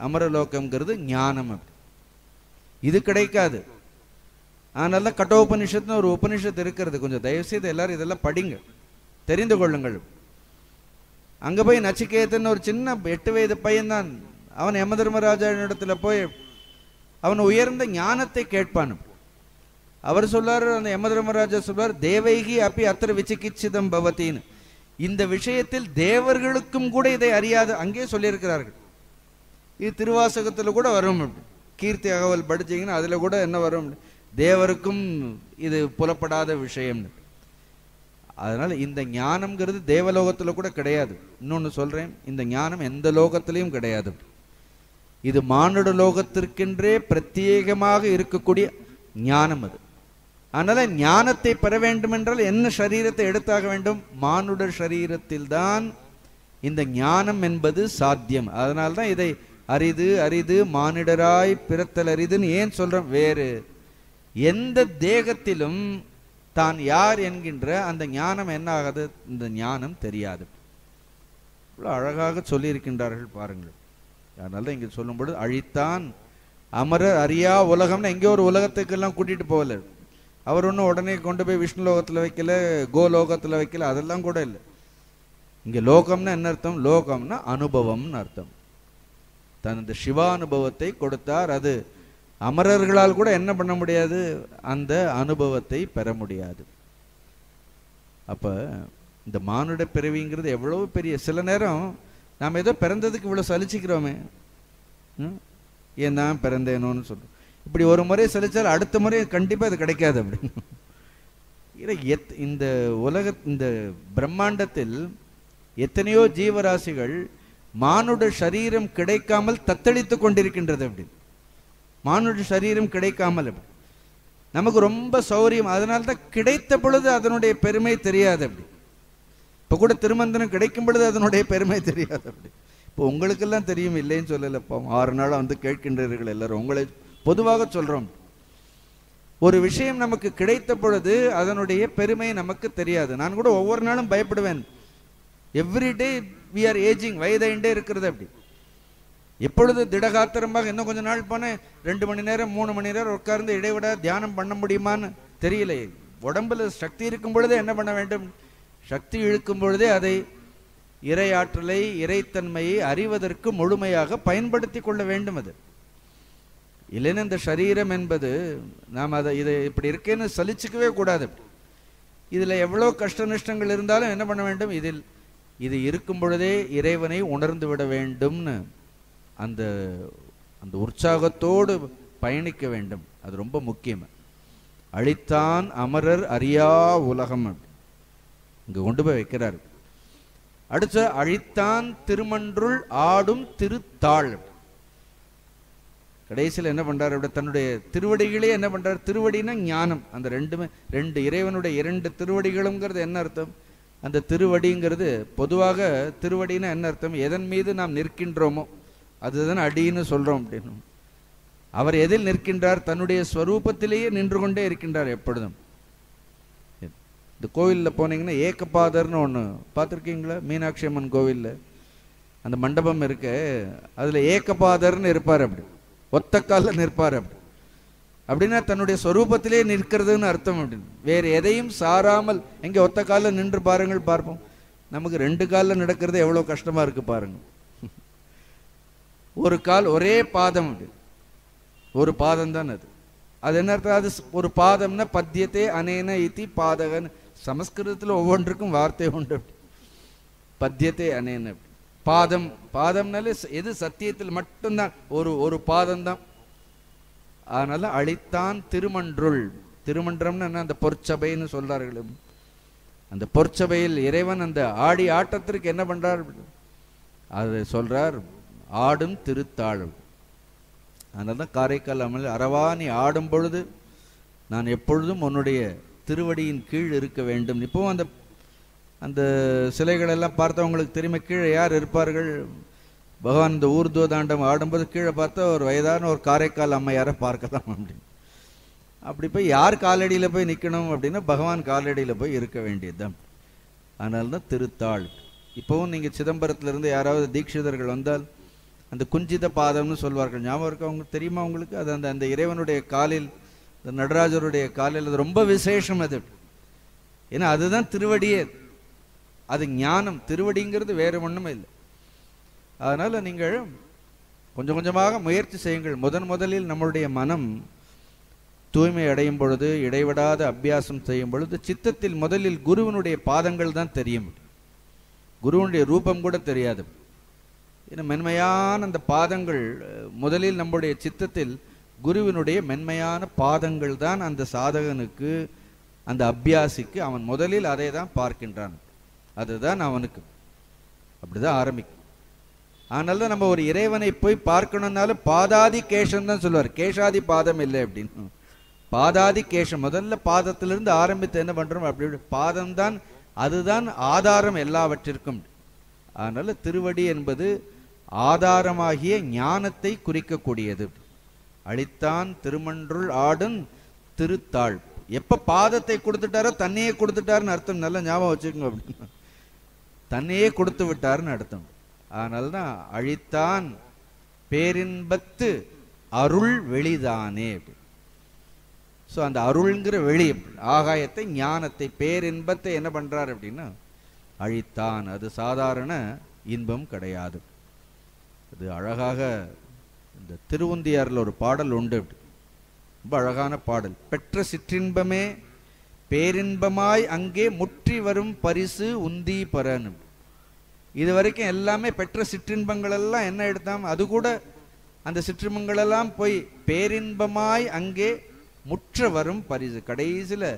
அமரலோகம்ங்கிறது ஞானம். அப்படி இது கிடைக்காது. அதனால கட்டோபனிஷத்துன்னு ஒரு உபனிஷத்து இருக்கிறது. கொஞ்சம் தயவுசெய்து எல்லாரும் இதெல்லாம் படிங்க, தெரிந்து கொள்ளுங்கள். அங்க போய் நச்சிகேதன் ஒரு சின்ன 8 வயது பையன்தான். அவன் யமதர்மராஜனிடத்துல போய் அவன் உயர்ந்த ஞானத்தை கேட்பான். அவர் சொல்லார், அந்த யமதர்மராஜா சொல்வார், தேவைகி அப்பி அத்திர விசிகிச்சிதம் பவத்தின்னு. இந்த விஷயத்தில் தேவர்களுக்கும் கூட இதை அறியாது. அங்கே சொல்லியிருக்கிறார்கள். இது திருவாசகத்துல கூட வரும். கீர்த்தி அகவல் படிச்சீங்கன்னா அதுல கூட என்ன வரும்? தேவருக்கும் இது புலப்படாத விஷயம். அதனால இந்த ஞானம்ங்கிறது தேவலோகத்துல கூட கிடையாது. இன்னொன்னு சொல்றேன், இந்த ஞானம் எந்த லோகத்திலையும் கிடையாது. இது மானுட லோகத்திற்கென்றே பிரத்யேகமாக இருக்கக்கூடிய ஞானம் அது. அதனால ஞானத்தை பெற வேண்டும் என்றால் என்ன சரீரத்தை எடுத்தாக வேண்டும்? மானுட சரீரத்தில் தான் இந்த ஞானம் என்பது சாத்தியம். அதனால்தான் இதை அரிது அரிது மானிடராய் பிறத்தல் அரிதுன்னு ஏன் சொல்றோம்? வேறு எந்த தேகத்திலும் தான் யார் என்கின்ற அந்த ஞானம் என்ன ஆகாது? இந்த ஞானம் தெரியாது. இவ்வளவு அழகாக சொல்லியிருக்கின்றார்கள் பாருங்கள். அதனால இங்க சொல்லும் பொழுது அழித்தான் அமரர் அறியா உலகம்னு எங்கேயோ ஒரு உலகத்துக்கெல்லாம் கூட்டிட்டு போகல. அவர் ஒன்றும் உடனே கொண்டு போய் விஷ்ணு லோகத்துல வைக்கல, கோலோகத்துல வைக்கல, அதெல்லாம் கூட இல்லை. இங்க லோகம்னா என்ன அர்த்தம்? லோகம்னா அனுபவம்னு அர்த்தம். தனது சிவானுபவத்தை கொடுத்தார். அது அமரர்களால் கூட என்ன பண்ண முடியாது? அந்த அனுபவத்தை பெற முடியாது. அப்ப இந்த மானுட பிறவிங்கிறது எவ்வளவு பெரிய. சில நேரம் நாம் ஏதோ பிறந்ததுக்கு இவ்வளவு சலிச்சுக்கிறோமே, ஏன் தான் பிறந்தேனோன்னு சொல்றோம். இப்படி ஒரு முறை சலிச்சால் அடுத்த முறை கண்டிப்பா இது கிடைக்காது அப்படின்னு. இந்த இந்த பிரம்மாண்டத்தில் எத்தனையோ ஜீவராசிகள் மானுட சரீரம் கிடைக்காமல் தத்தளித்து கொண்டிருக்கின்றது. அப்படி மானுட சரீரம் கிடைக்காமல் அப்படி நமக்கு ரொம்ப சௌரியம். அதனால்தான் கிடைத்த பொழுது அதனுடைய பெருமை தெரியாது. அப்படி இப்ப கூட திருமந்திரம் கிடைக்கும் பொழுது அதனுடைய பெருமை தெரியாது. அப்படி இப்போ உங்களுக்கெல்லாம் தெரியும், இல்லைன்னு சொல்லலப்பா. 6 நாளா வந்து கேட்கின்றீர்கள் எல்லாரும். உங்களை பொதுவாக சொல்றோம். ஒரு விஷயம் நமக்கு கிடைத்த பொழுது அதனுடைய பெருமை நமக்கு தெரியாது. நான் கூட ஒவ்வொரு நாளும் பயப்படுவேன். எவ்ரிடே வி ஆர் ஏஜிங், வயதாயிண்டே இருக்கிறது. அப்படி எப்பொழுது திடகாத்திரமாக இன்னும் கொஞ்ச நாள் போனேன் 2 மணி நேரம் 3 மணி நேரம் உட்கார்ந்து இடைவிட தியானம் பண்ண முடியுமான்னு தெரியல. உடம்புல சக்தி இருக்கும் பொழுதே என்ன பண்ண வேண்டும்? சக்தி இழுக்கும் பொழுதே அதை இறையாற்றலை இறைத்தன்மையை அறிவதற்கு முழுமையாக பயன்படுத்தி கொள்ள வேண்டும். அது இல்லைன்னா இந்த சரீரம் என்பது நாம் அதை இதை இப்படி இருக்கேன்னு சலிச்சுக்கவே கூடாது. இதுல எவ்வளவு கஷ்ட நஷ்டங்கள் இருந்தாலும் என்ன பண்ண வேண்டும்? இது இருக்கும் பொழுதே இறைவனை உணர்ந்து விட வேண்டும்னு அந்த அந்த உற்சாகத்தோடு பயணிக்க வேண்டும். அது ரொம்ப முக்கியம். அழித்தான் அமரர் அறியா உலகம் இங்க கொண்டு போய் வைக்கிறார். அடுத்த அழித்தான் திருமன்றுள் ஆடும் திருத்தாள். கடைசியில் என்ன பண்றார்? தன்னுடைய திருவடிகளே என்ன பண்றார்? திருவடினா ஞானம். அந்த ரெண்டு இறைவனுடைய 2 திருவடிகளுங்கிறது என்ன அர்த்தம்? அந்த திருவடிங்கிறது பொதுவாக திருவடினா என்ன அர்த்தம்? எதன் மீது நாம் நிற்கின்றோமோ அதுதான் அடின்னு சொல்றோம் அப்படின்னு. அவர் எதில் நிற்கின்றார்? தன்னுடைய ஸ்வரூபத்திலேயே நின்று கொண்டே இருக்கின்றார் எப்பொழுதும். இந்த கோவிலில் போனீங்கன்னா ஏகபாதர்னு ஒன்று பார்த்துருக்கீங்களா? மீனாட்சி அம்மன் கோவில்ல அந்த மண்டபம் இருக்கு. அதுல ஏகபாதர்னு இருப்பார். அப்படி ஒத்த காலில் நிற்பார். அப்படி அப்படின்னா தன்னுடைய ஸ்வரூபத்திலே நிற்கிறதுன்னு அர்த்தம். அப்படின்னு வேறு எதையும் சாராமல் எங்க ஒத்த காலில் நின்று பாருங்கள் பார்ப்போம். நமக்கு 2 காலில் நடக்கிறது எவ்வளவு கஷ்டமா இருக்கு பாருங்க. ஒரு கால் ஒரே பாதம், அப்படி ஒரு பாதம் தான் அது. அது என்ன அர்த்தம்? அது ஒரு பாதம்னா பத்தியத்தே அனேன இத்தி பாதகன். சமஸ்கிருதத்தில் ஒவ்வொன்றுக்கும் வார்த்தை உண்டு. பத்தியத்தே அனேன பாதம். பாதம்னாலே எது சத்தியத்தில் மட்டும்தான் ஒரு பாதம் தான். அதனால அழித்தான் திருமன்றுள். திருமன்றம்னு என்ன? அந்த பொற்சபைன்னு சொல்றார்கள். அந்த பொற்சபையில் இறைவன் அந்த ஆடி ஆட்டத்திற்கு என்ன பண்றார்? அது சொல்றார் ஆடும் திருத்தாள். அதனால்தான் காரைக்கால் அமல் அரவா நீ ஆடும் பொழுது நான் எப்பொழுதும் உன்னுடைய திருவடியின் கீழ் இருக்க வேண்டும். இப்போவும் அந்த சிலைகள் எல்லாம் பார்த்தா உங்களுக்கு தெரியுமா, கீழே யார் இருப்பார்கள்? பகவான் இந்த ஊர்துவ தாண்டம் ஆடும்போது கீழே பார்த்தா ஒரு வயதான ஒரு காரைக்கால் அம்மையாரை பார்க்கலாம் அப்படின்னு. அப்படி போய் யார் காலடியில் போய் நிற்கணும் அப்படின்னா பகவான் காலடியில் போய் இருக்க வேண்டியதுதான். அதனால தான் திருத்தாள். இப்போவும் நீங்கள் சிதம்பரத்திலிருந்து யாராவது தீட்சிதர்கள் வந்தால் அந்த குஞ்சித பாதம்னு சொல்வார்கள். ஞாபகம் இருக்கா உங்களுக்கு? தெரியுமா உங்களுக்கு? அது அந்த அந்த இறைவனுடைய காலில், இந்த நடராஜருடைய காலில், அது ரொம்ப விசேஷம் அது. ஏன்னா அதுதான் திருவடியே, அது ஞானம். திருவடிங்கிறது வேறு ஒன்றுமே இல்லை. அதனால் நீங்கள் கொஞ்சம் கொஞ்சமாக முயற்சி செய்யுங்கள். முதலில் நம்மளுடைய மனம் தூய்மை அடையும் பொழுது, இடைவிடாத அபியாசம் செய்யும் பொழுது, சித்தத்தில் முதலில் குருவனுடைய பாதங்கள் தான் தெரியும். குருவனுடைய ரூபம் கூட தெரியாது. ஏன்னா மென்மையான அந்த பாதங்கள், முதலில் நம்முடைய சித்தத்தில் குருவினுடைய மென்மையான பாதங்கள் தான் அந்த சாதகனுக்கு, அந்த அபியாசிக்கு அவன் முதலில் அதை தான் பார்க்கின்றான். அதுதான் அவனுக்கு அப்படிதான் ஆரம்பிக்கும். அதனால தான் நம்ம ஒரு இறைவனை போய் பார்க்கணும்னாலும் பாதாதி கேசம் தான் சொல்லுவார், கேசாதி பாதம் இல்லை அப்படின்னு. பாதாதி கேசம், முதல்ல பாதத்திலிருந்து ஆரம்பித்து என்ன பண்றோம், அப்படி பாதம்தான், அதுதான் ஆதாரம் எல்லாவற்றிற்கும். அதனால திருவடி என்பது ஆதாரமாகிய ஞானத்தை குறிக்கக்கூடியது. அளித்தான் திருமன்றுள் ஆடும் திருத்தாள். எப்ப பாதத்தை கொடுத்துட்டாரோ தன்னையே கொடுத்துட்டாருன்னு அர்த்தம். நல்லா ஞாபகம் வச்சுக்கோங்க. அப்படின்னு தன்னையே கொடுத்து விட்டாருன்னு அர்த்தம். அதனால்தான் அழித்தான் பேரின்பத்து அருள் வெளிதானே. ஸோ அந்த அருள்ங்கிற வெளி, ஆகாயத்தை, ஞானத்தை, பேரின்பத்தை என்ன பண்றார் அப்படின்னா அழித்தான். அது சாதாரண இன்பம் கிடையாது. அது அழகாக இந்த திருவுந்தியாரில் ஒரு பாடல் உண்டு, ரொம்ப அழகான பாடல். பெற்ற சிற்றின்பமே பேரின்பமாய் அங்கே முற்றி வரும் பரிசு உந்தி பரன். இது வரைக்கும் எல்லாமே பெற்ற சிற்றின்பங்கள் எல்லாம் என்ன எடுத்தாம், அது கூட அந்த சிற்றின்பங்கள் எல்லாம் போய் பேரின்பமாய் அங்கே முற்ற வரும் பரிசு. கடைசியில்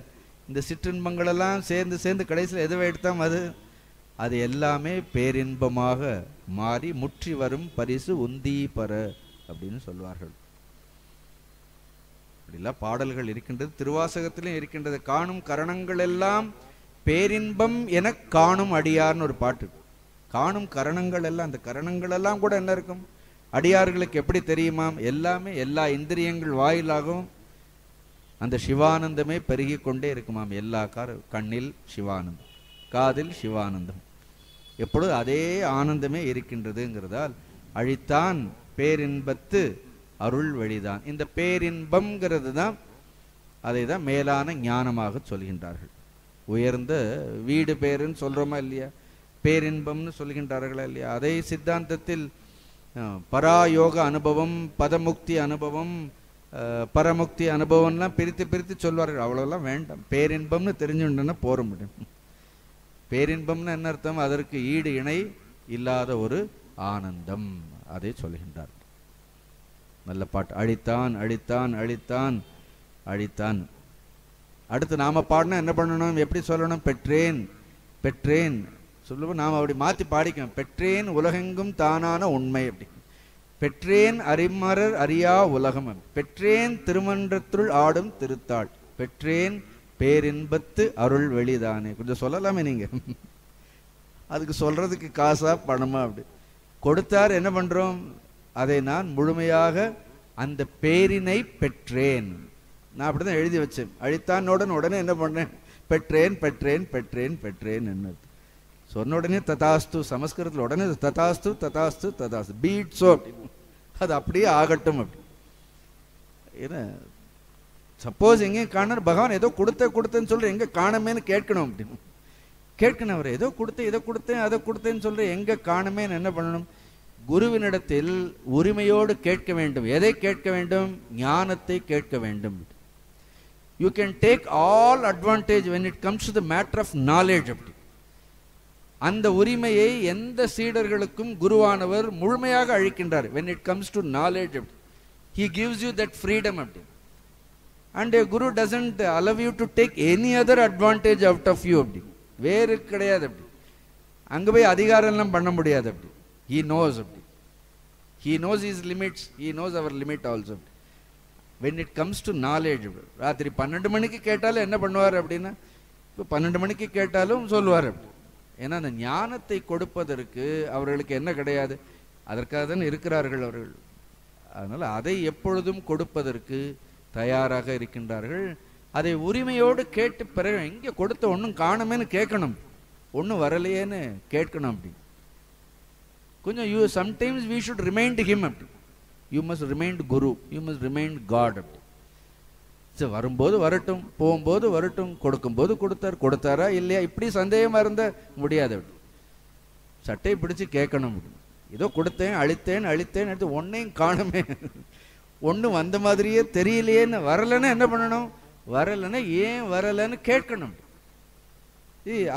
இந்த சிற்றின்பங்கள் எல்லாம் சேர்ந்து சேர்ந்து கடைசியில் எதுவை எடுத்தாம், அது எல்லாமே பேரின்பமாக மாறி முற்றி வரும் பரிசு உந்தி பர அப்படின்னு சொல்வார்கள். அப்படிலாம் பாடல்கள் இருக்கின்றது, திருவாசகத்திலும் இருக்கின்றது. காணும் கரணங்கள் எல்லாம் பேரின்பம் என காணும் அடியார்னு ஒரு பாட்டு. காணும் கரணங்கள் எல்லாம், அந்த கரணங்கள் எல்லாம் கூட என்ன இருக்கும், அடியார்களுக்கு எப்படி தெரியுமாம், எல்லாமே எல்லா இந்திரியங்கள் வாயிலாகவும் அந்த சிவானந்தமே பெருகி கொண்டே இருக்குமாம். எல்லா கண்ணில் சிவானந்தம், காதில் சிவானந்தம், எப்பொழுது அதே ஆனந்தமே இருக்கின்றதுங்கிறதால் அழித்தான் பேரின்பத்து அருள் வெளிதான். இந்த பேரின்பம்ங்கிறது தான், அதை தான் மேலான ஞானமாக சொல்கின்றார்கள். உயர்ந்த வீடு பேருன்னு சொல்றோமா இல்லையா, பேரின்பம்னு சொல்கின்றார்களா இல்லையா. அதே சித்தாந்தத்தில் பராயோக அனுபவம், பதமுக்தி அனுபவம், பரமுக்தி அனுபவம்லாம் பிரித்து பிரித்து சொல்வார்கள். அவ்வளோலாம் வேண்டாம், பேரின்பம்னு தெரிஞ்சுட்டோன்னா போற முடியும். பேரின்பம்னு என்ன அர்த்தம், அதற்கு ஈடு இணை இல்லாத ஒரு ஆனந்தம், அதை சொல்கின்றார். நல்ல பாட்டு. அழித்தான் அழித்தான் அழித்தான் அழித்தான். அடுத்து நாம பாடினா என்ன பண்ணணும், எப்படி சொல்லணும், பெற்றேன் பெற்றேன் சொல்லுவோம். நாம் அப்படி மாற்றி பாடிக்கணும். பெற்றேன் உலகெங்கும் தானான உண்மை, அப்படி பெற்றேன் அறிமரர் அறியா உலகம், பெற்றேன் திருமன்றத்துள் ஆடும் திருத்தாள், பெற்றேன் பேரின்பத்து அருள் வெளிதானே. கொஞ்சம் சொல்லலாமே நீங்க, அதுக்கு சொல்றதுக்கு காசா பணமா, அப்படி கொடுத்தார். என்ன பண்றோம், அதை நான் முழுமையாக அந்த பேரினை பெற்றேன். நான் அப்படிதான் எழுதி வச்சேன். அழித்தான் உடனே என்ன பண்ணேன், பெற்றேன் பெற்றேன் பெற்றேன் பெற்றேன் என்ன சொன்ன உடனே ததாஸ்து, சமஸ்கிருதத்தில் உடனே ததாஸ்து ததாஸ்து ததாஸ்து பீட் சோ, அது அப்படியே ஆகட்டும். அப்படி ஏன்னா சப்போஸ் எங்கேயும் காண, பகவான் ஏதோ கொடுத்தேன்னு சொல்ற, எங்க காணமேன்னு கேட்கணும். அப்படின்னு கேட்கணும். அவர் ஏதோ கொடுத்தேன், இதை கொடுத்தேன், அதை கொடுத்தேன்னு சொல்ற, எங்க காணமேன்னு என்ன பண்ணணும், குருவினிடத்தில் உரிமையோடு கேட்க வேண்டும். எதை கேட்க வேண்டும், ஞானத்தை கேட்க வேண்டும். You can take all advantage when it comes to the matter of knowledge. அப்படி அந்த உரிமையை எந்த சீடர்களுக்கும் குருவானவர் முழுமையாக அளிக்கின்றார். when it comes to knowledge, he gives you that freedom. அப்படி and a guru doesn't allow you to take any other advantage out of you. அப்படி வேறு கிடையாது. அப்படி அங்க போய் அதிகாரம் எல்லாம் பண்ண முடியாது. அப்படி he knows, அப்படி he knows his limits, he knows our limit also. when it comes to knowledge, ராத்திரி 12 மணிக்கு கேட்டாலும் என்ன பண்ணுவார் அப்படின்னா, இப்போ 12 மணிக்கு கேட்டாலும் சொல்லுவார். அப்படி ஏன்னா அந்த ஞானத்தை கொடுப்பதற்கு அவர்களுக்கு என்ன கிடையாது, அதற்காக தான் இருக்கிறார்கள் அவர்கள். அதனால் அதை எப்பொழுதும் கொடுப்பதற்கு தயாராக இருக்கின்றார்கள். அதை உரிமையோடு கேட்டு பிறகு இங்கே கொடுத்த ஒன்றும் காணுமேன்னு கேட்கணும், ஒன்றும் வரலையேன்னு கேட்கணும். அப்படி கொஞ்சம் sometimes we should remind him. அப்படி you must remind guru, you must remind God. அப்படி சரி, வரும்போது வரட்டும், போகும்போது வரட்டும், கொடுக்கும்போது கொடுத்தாரா இல்லையா, இப்படி சந்தேகமாக இருந்தால் முடியாது. அப்படி சட்டையை பிடிச்சி கேட்கணும். அப்படி ஏதோ கொடுத்தேன் அழித்தேன் எடுத்து ஒன்னையும் காணுமே, ஒன்றும் வந்த மாதிரியே தெரியலையேன்னு, வரலைன்னா என்ன பண்ணணும், வரலைன்னா ஏன் வரலைன்னு கேட்கணும்.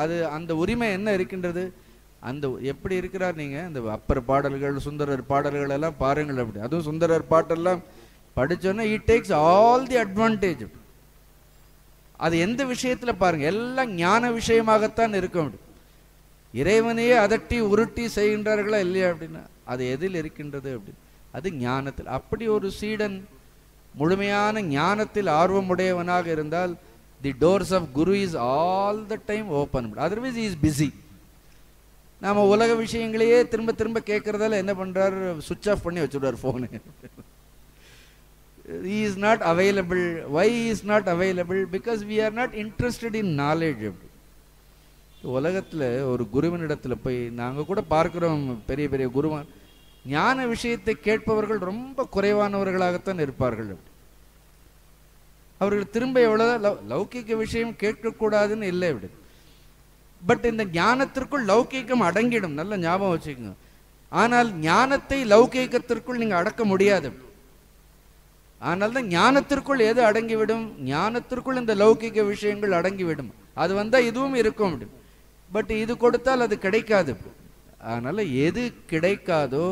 அது அந்த உரிமை என்ன இருக்கின்றது, அந்த எப்படி இருக்கிறார். நீங்க இந்த அப்பர் பாடல்கள் சுந்தரர் பாடல்கள் எல்லாம் பாருங்கள். அப்படி அதுவும் சுந்தரர் பாட்டெல்லாம் படிச்சோன்னா he takes all the advantage. அது எந்த விஷயத்துல பாருங்க, எல்லாம் ஞான விஷயமாகத்தான் இருக்கும். இறைவனையே அதட்டி உருட்டி செய்கின்றார்களா இல்லையா அப்படின்னா அது எதில் இருக்கின்றது அப்படி, அது ஞானத்தில். அப்படி ஒரு சீடன் முழுமையான ஞானத்தில் ஆர்வமுடையவனாக இருந்தால் the doors of guru is all the time open. Otherwise is busy. நாம உலக விஷயங்களையே திரும்ப திரும்ப கேட்கறதால என்ன பண்றாரு, சுவிட்ச் ஆஃப் பண்ணி வச்சுடுவார் போனு. He is not available. Why he is not available? Because we are not interested in knowledge. உலகத்துல ஒரு குருவினிடத்துல போய் நாங்க கூட பார்க்கிறோம், பெரிய பெரிய குருவான் ஞான விஷயத்தை கேட்பவர்கள் ரொம்ப குறைவானவர்களாகத்தான் இருப்பார்கள். அவர்கள் திரும்ப எவ்வளவு லௌகிக விஷயம் கேட்கக்கூடாதுன்னு இல்லை. அப்படி பட் இந்த ஞானத்திற்குள் லௌகிகம் அடங்கிடும், நல்ல ஞாபகம் வச்சுக்கோங்க. ஆனால் ஞானத்தை லௌகிகத்திற்குள் நீங்க அடக்க முடியாது. ஆனால் தான் ஞானத்திற்குள் எது அடங்கிவிடும், ஞானத்திற்குள் இந்த லௌகிக விஷயங்கள் அடங்கிவிடும். அது வந்தா இதுவும் இருக்கும். பட் இது கொடுத்தால் அது கிடைக்காது. அதனால எது கிடைக்காதோ,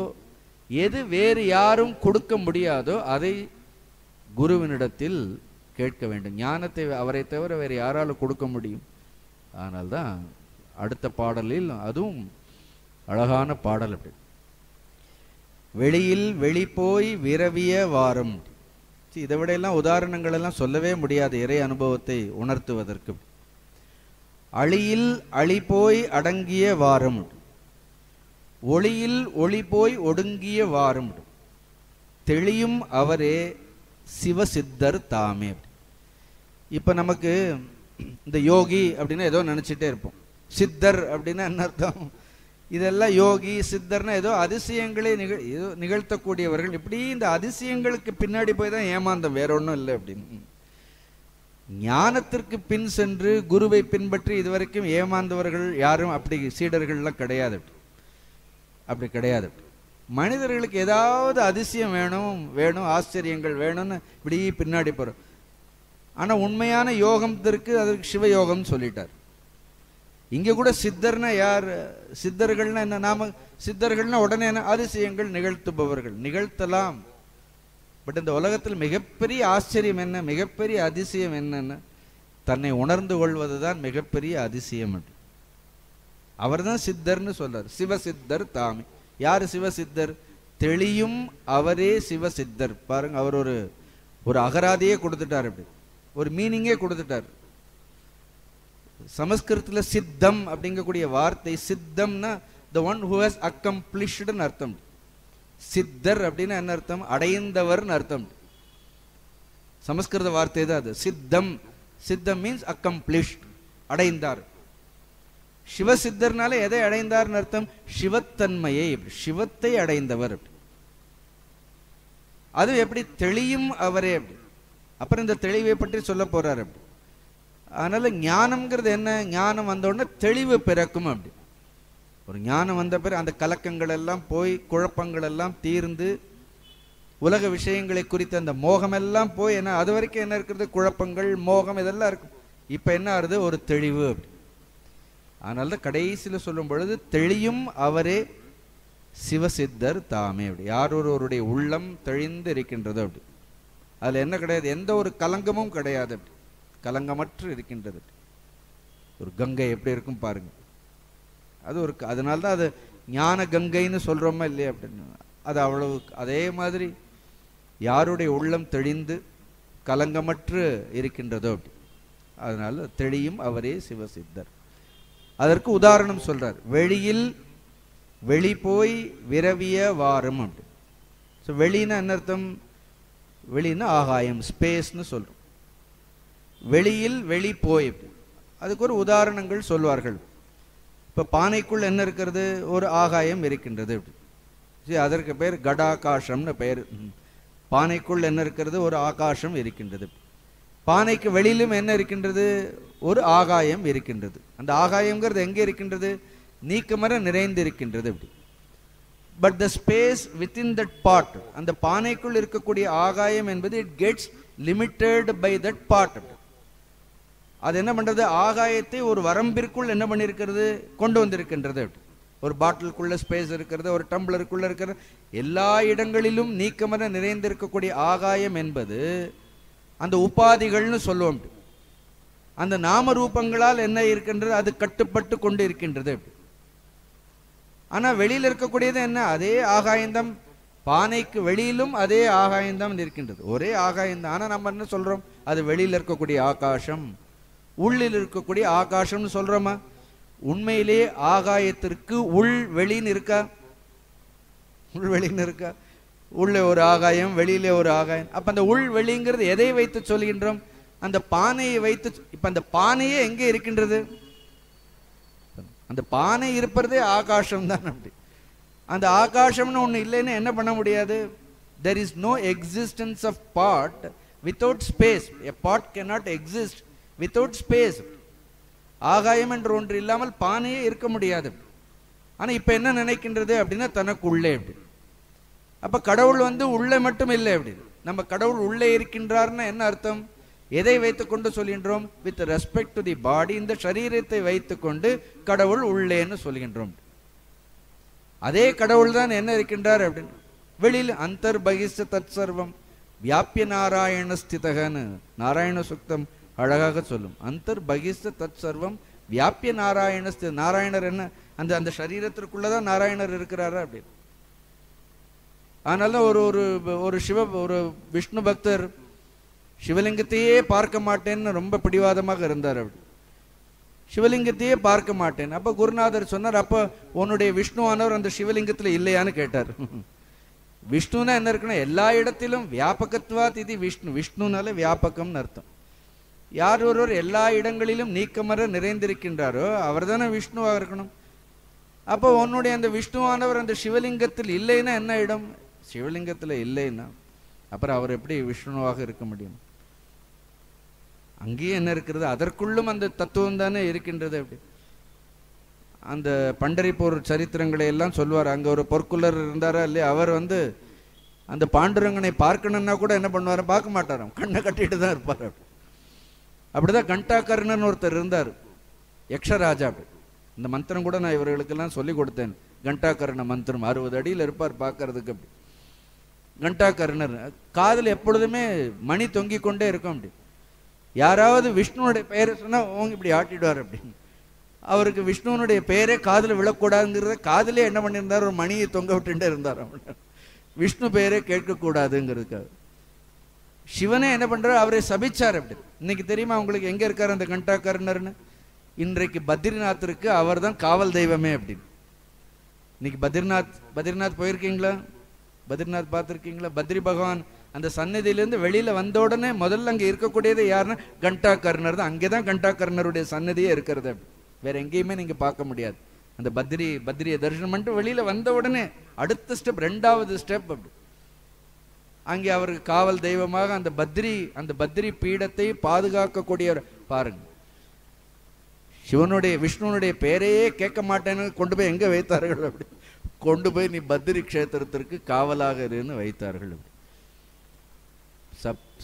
எது வேறு யாரும் கொடுக்க முடியாதோ அதை குருவினிடத்தில் கேட்க வேண்டும். ஞானத்தை அவரை தவிர வேறு யாராலும் கொடுக்க முடியும். அதனால்தான் அடுத்த பாடலில் அதுவும் அழகான பாடல். அப்படி வெளியில் வெளி போய் விரவிய வாரம். இதை விட எல்லாம் உதாரணங்கள் எல்லாம் சொல்லவே முடியாது இறை அனுபவத்தை உணர்த்துவதற்கு. அழியில் அழி போய் அடங்கிய வாரம், ஒளியில் ஒளி போய் ஒடுங்கிய வாரம், தெளியும் அவரே சிவசித்தர் தாமே. இப்ப நமக்கு இந்த யோகி அப்படின்னா ஏதோ நினைச்சிட்டே இருப்போம். சித்தர் அப்படின்னா என்ன அர்த்தம், இதெல்லாம் யோகி சித்தர்னா ஏதோ அதிசயங்களை நிகழ்த்தக்கூடியவர்கள். இப்படி இந்த அதிசயங்களுக்கு பின்னாடி போய் தான் ஏமாந்தம், வேற ஒன்றும் இல்லை. அப்படின்னு ஞானத்திற்கு பின் சென்று குருவை பின்பற்றி இதுவரைக்கும் ஏமாந்தவர்கள் யாரும் அப்படி சீடர்கள்லாம் கிடையாது. அப்படி கிடையாது. மனிதர்களுக்கு ஏதாவது அதிசயம் வேணும் ஆச்சரியங்கள் வேணும்னு இப்படி பின்னாடி போறோம். ஆனா உண்மையான யோகத்திற்கு அதற்கு சிவயோகம் சொல்லிட்டார். இங்க கூட சித்தர்னா யார், சித்தர்கள்னா என்ன, நாம சித்தர்கள்னா உடனே என்ன, அதிசயங்கள் நிகழ்த்துபவர்கள், நிகழ்த்தலாம். பட் இந்த உலகத்தில் மிகப்பெரிய ஆச்சரியம் என்ன, மிகப்பெரிய அதிசயம் என்னன்னு தன்னை உணர்ந்து கொள்வதுதான் மிகப்பெரிய அதிசயம். அவர் தான் சித்தர்னு சொல்றார். சிவசித்தர் தாமே. யாரு சிவசித்தர், தெளியும் அவரே சிவசித்தர். பாருங்க, அவர் ஒரு அகராதியே கொடுத்துட்டார், அப்படி ஒரு மீனிங்கே கொடுத்துட்டார். சமஸ்கிருதத்தில் சித்தம் அப்படிங்கக்கூடிய வார்த்தை, சித்தம்னா the one who has accomplished அர்த்தம். சித்தர் அப்படின்னா என்ன அர்த்தம், அடைந்தவர்னு அர்த்தம். சமஸ்கிருத வார்த்தை தான் அது, சித்தம். சித்தம் மீன்ஸ் accomplished, அடைந்தார். சிவசித்தர்னால எதை அடைந்தார்னு அர்த்தம், சிவத்தன்மையை, சிவத்தை அடைந்தவர். அது எப்படி, தெளியும் அவரே. அப்படி அப்புறம் இந்த தெளிவை பற்றி சொல்ல போறார். அப்படி அதனால ஞானம்ங்கிறது என்ன, ஞானம் வந்த உடனே தெளிவு பிறக்கும். அப்படி ஒரு ஞானம் வந்த பிறகு அந்த கலக்கங்கள் எல்லாம் போய், குழப்பங்கள் எல்லாம் தீர்ந்து, உலக விஷயங்களை குறித்த அந்த மோகம் எல்லாம் போய், என்ன அது வரைக்கும் என்ன இருக்கிறது, குழப்பங்கள் மோகம் இதெல்லாம் இருக்கும். இப்ப என்ன ஆறுது, ஒரு தெளிவு. அப்படி அதனால்தான் கடைசியில் சொல்லும் பொழுது தெளியும் அவரே சிவசித்தர் தாமே. அப்படி யார் ஒருவருடைய உள்ளம் தெளிந்து இருக்கின்றதோ, அப்படி அதுல என்ன கிடையாது, எந்த ஒரு கலங்கமும் கிடையாது. அப்படி கலங்கமற்று இருக்கின்றது. ஒரு கங்கை எப்படி இருக்கும் பாருங்க, அது ஒரு, அதனால்தான் அது ஞான கங்கைன்னு சொல்றோமா இல்லையா அப்படின்னு. அது அவ்வளவு அதே மாதிரி யாருடைய உள்ளம் தெளிந்து கலங்கமற்று இருக்கின்றதோ, அப்படி அதனால தெளியும் அவரே சிவசித்தர். அதற்கு உதாரணம் சொல்றார். வெளியில் வெளி போய் விரவிய வாரம் அப்படி. ஸோ வெளின்னா என்ன அர்த்தம்? வெளின்னா ஆகாயம், ஸ்பேஸ்னு சொல்றோம். வெளியில் வெளி போய், அதுக்கு ஒரு உதாரணங்கள் சொல்வார்கள். இப்போ பானைக்குள் என்ன இருக்கிறது? ஒரு ஆகாயம் இருக்கின்றது அப்படி. சரி, அதற்கு பேர் கடாகாசம்னு பெயர். பானைக்குள் என்ன இருக்கிறது? ஒரு ஆகாசம் இருக்கின்றது. பானைக்கு வெளியிலும் என்ன இருக்கின்றது? ஒரு ஆகாயம் இருக்கின்றது. அந்த ஆகாயம்ங்கிறது எங்கே இருக்கின்றது? நீக்கமர நிறைந்து இருக்கின்றது அப்படி. But the space within that pot, அந்த பானைக்குள் இருக்கக்கூடிய ஆகாயம் என்பது it gets limited by that pot. அது என்ன பண்றது? ஆகாயத்தை ஒரு வரம்பிற்குள் என்ன பண்ணிருக்கிறது? கொண்டு வந்திருக்கின்றது. ஒரு பாட்டிலுக்குள்ள ஸ்பேஸ் இருக்கிறது, ஒரு டம்ளருக்குள்ள இருக்கிறது, எல்லா இடங்களிலும் நீக்கமர நிறைந்திருக்கக்கூடிய ஆகாயம் என்பது அந்த உபாதிகள்னு சொல்லுவோம். அந்த நாம ரூபங்களால் என்ன இருக்கின்றது? அது கட்டுப்பட்டு கொண்டு இருக்கின்றது. ஆனா வெளியில் இருக்கக்கூடியது என்ன? அதே ஆகாயந்தம். பானைக்கு வெளியிலும் அதே ஆகாயந்தம் இருக்கின்றது, ஒரே ஆகாயந்தான். ஆனா நம்ம என்ன சொல்றோம்? அது வெளியில் இருக்கக்கூடிய ஆகாசம், உள்ளில் இருக்கக்கூடிய ஆகாசம்னு சொல்றோமா? உண்மையிலே ஆகாயத்திற்கு உள் வெளின்னு இருக்கா? உள் வெளின்னு இருக்கா? உள்ளே ஒரு ஆகாயம், வெளியிலே ஒரு ஆகாயம். அப்ப அந்த உள் வெளிங்கிறது எதை வைத்து சொல்கின்றோம்? அந்த பானையை வைத்து. இப்ப அந்த பானையே எங்கே இருக்கின்றது? அந்த பானை இருப்பதே ஆகாசம் தான் அப்படி. அந்த ஆகாசம்னு ஒண்ணு இல்லைன்னு என்ன பண்ண முடியாது? there is no existence of pot without space. a pot cannot exist without space. ஆகாயம் என்று ஒன்று இல்லாமல் பானையே இருக்க முடியாது. ஆனா இப்ப என்ன நினைக்கின்றது அப்படின்னா தனக்குள்ளே அப்படி. அப்ப கடவுள் உள்ளே மட்டும் இல்லை அப்படி. நம்ம கடவுள் உள்ளே இருக்கின்றார்னா என்ன அர்த்தம்? எதை வைத்துக்கொண்டு சொல்கின்றோம்? வித் ரெஸ்பெக்ட் டு தி பாடி, இந்த சரீரத்தை வைத்துக்கொண்டு கடவுள் உள்ளேன்னு சொல்கின்றோம். அதே கடவுள் தான் என்ன இருக்கின்றார் அப்படின்னு வெளியில் அந்தர் பகிஷ்ட தத் சர்வம் வியாபிய நாராயண ஸ்திதகன்னு நாராயண சுக்தம் அழகாக சொல்லும். அந்தர் பகிஷ்ட தத் சர்வம் வியாபிய நாராயண ஸ்தித. நாராயணர் என்ன? அந்த அந்த சரீரத்திற்குள்ளதான் நாராயணர் இருக்கிறாரா அப்படி. அதனால ஒரு ஒரு ஒரு விஷ்ணு பக்தர் சிவலிங்கத்தையே பார்க்க மாட்டேன்னு ரொம்ப பிடிவாதமாக இருந்தார் அப்படி. சிவலிங்கத்தையே பார்க்க மாட்டேன். அப்ப குருநாதர் சொன்னார், அப்ப உன்னுடைய விஷ்ணுவானவர் அந்த சிவலிங்கத்துல இல்லையான்னு கேட்டார். விஷ்ணுனா என்ன இருக்குன்னா எல்லா இடத்திலும் வியாபகத்வாத் இது விஷ்ணு. விஷ்ணுனால வியாபகம்னு அர்த்தம். யார் ஒருவர் எல்லா இடங்களிலும் நீக்கமர நிறைந்திருக்கின்றாரோ அவர் தானே விஷ்ணுவாக இருக்கணும். அப்போ உன்னுடைய அந்த விஷ்ணுவானவர் அந்த சிவலிங்கத்தில் இல்லைன்னா என்ன இடம்? சிவலிங்கத்துல இல்லைன்னா அப்புறம் அவர் எப்படி விஷ்ணுவாக இருக்க முடியும்? அங்கேயே என்ன இருக்கிறது? அதற்குள்ளும் அந்த தத்துவம் தானே இருக்கின்றது அப்படி. அந்த பண்டரிப்பூர் சரித்திரங்களை எல்லாம் சொல்வார். அங்க ஒரு பொற்குலர் இருந்தாரா இல்லையா? அவர் அந்த பாண்டுரங்கனை பார்க்கணும்னா கூட என்ன பண்ணுவாரு? பார்க்க மாட்டாராம், கண்ணை கட்டிட்டு தான் இருப்பார். அப்படிதான் கண்டாகர்ணன் ஒருத்தர் இருந்தார், யக்ஷராஜா. இந்த மந்திரம் கூட நான் இவர்களுக்கெல்லாம் சொல்லி கொடுத்தேன். கண்டாகர்ண மந்திரம் 60 அடியில் இருப்பார் பார்க்கறதுக்கு அப்படி. கண்டாகர்ணர் காதில் எப்பொழுதுமே மணி தொங்கி கொண்டே இருக்கும் அப்படி. யாராவது விஷ்ணுனுடைய பெயரை சொன்னா அவங்க இப்படி ஆட்டிடுவார் அப்படின்னு. அவருக்கு விஷ்ணுனுடைய பெயரே காதில் விழக்கூடாதுங்கிறத காதிலே என்ன பண்ணியிருந்தார்? ஒரு மணியை தொங்க விட்டுட்டே இருந்தார். விஷ்ணு பெயரே கேட்கக்கூடாதுங்கிறதுக்காக. சிவனே என்ன பண்றாரு? அவரை சபிச்சார் அப்படி. இன்னைக்கு தெரியுமா உங்களுக்கு எங்க இருக்காரு அந்த கண்டாகர்ணர்னு? இன்றைக்கு பத்ரிநாத்திற்கு அவர் தான் காவல் தெய்வமே அப்படின்னு. இன்னைக்கு பத்ரிநாத் போயிருக்கீங்களா? பத்ரிநாத் பார்த்துருக்கீங்களா? பத்ரி பகவான் அந்த சன்னதியிலிருந்து வெளியில வந்த உடனே முதல்ல அங்க இருக்கக்கூடியது யாருன்னா கண்டாகர்ணர் தான். அங்கேதான் கண்டாகர்ணருடைய சன்னதியே இருக்கிறது. வேற எங்கேயுமே நீங்க பார்க்க முடியாது. அந்த பத்ரியை தரிசனம் பண்ணிட்டு வெளியில வந்த உடனே அடுத்த ஸ்டெப், 2வது ஸ்டெப் அப்படி. அங்கே அவருக்கு காவல் தெய்வமாக அந்த பத்ரி பீடத்தை பாதுகாக்கக்கூடியவர் பாருங்க. விஷ்ணுனுடைய பேரையே கேட்க மாட்டேன்னு கொண்டு போய் எங்க வைத்தார்கள் அப்படி. கொண்டு போய் நீ பத்ரி கஷேத்திரத்திற்கு காவலாக இருன்னு வைத்தார்கள்.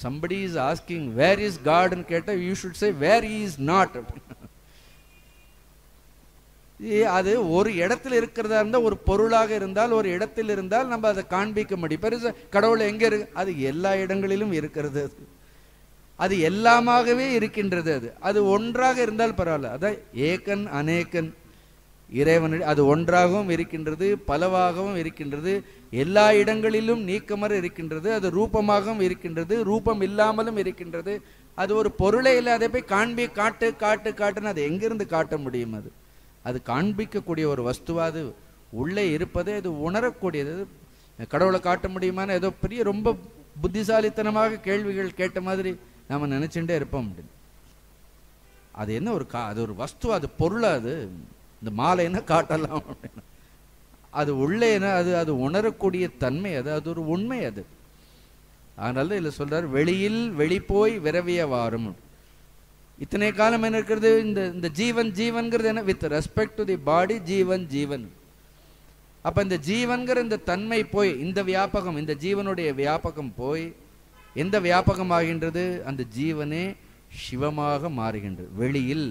somebody is asking where is God ன்னு கேட்டா you should say where he is not. அது ஒரு இடத்துல இருக்கிறதா இருந்தால், ஒரு பொருளாக இருந்தால், ஒரு இடத்தில் இருந்தால் நம்ம அதை காண்பிக்க முடியும். பெருசா கடவுள் எங்க இருக்கு? அது எல்லா இடங்களிலும் இருக்கிறது. அது எல்லாமாகவே இருக்கின்றது. அது ஒன்றாக இருந்தால் பரவாயில்ல. அதான் ஏகன் அநேகன் இறைவன். அது ஒன்றாகவும் இருக்கின்றது, பலவாகவும் இருக்கின்றது, எல்லா இடங்களிலும் நீக்கமர இருக்கின்றது. அது ரூபமாகவும் இருக்கின்றது, ரூபம் இல்லாமலும் இருக்கின்றது. அது ஒரு பொருளை இல்லை, அதை போய் காட்டு காட்டுன்னு அதை எங்கிருந்து காட்ட முடியும்? அது காண்பிக்கக்கூடிய ஒரு வஸ்துவா, அது உள்ளே இருப்பதே அது உணரக்கூடியது. கடவுளை காட்ட முடியுமான ஏதோ பெரிய ரொம்ப புத்திசாலித்தனமாக கேள்விகள் கேட்ட மாதிரி நாம நினைச்சுட்டே இருப்போம் அப்படின்னு. அது என்ன ஒரு அது ஒரு வஸ்துவா, அது பொருளா, அது இந்த மாலை என்ன காட்டலாம் அப்படின்னா அது உள்ளே என்ன, அது அது உணரக்கூடிய தன்மை, அது அது ஒரு உண்மை அது. அதனால இதுல சொல்றாரு, வெளியில் வெளிப்போய் விரவிய வாரும். இத்தனை காலம் என்ன இருக்கிறது, இந்த ஜீவன்கிறது என்ன, வித் ரெஸ்பெக்ட் டு தி பாடி ஜீவன். அப்ப இந்த ஜீவன்கிற இந்த தன்மை போய், இந்த வியாபகம், இந்த ஜீவனுடைய வியாபகம் போய் எந்த வியாபகம் ஆகின்றது, அந்த ஜீவனே சிவமாக மாறுகின்றது. வெளியில்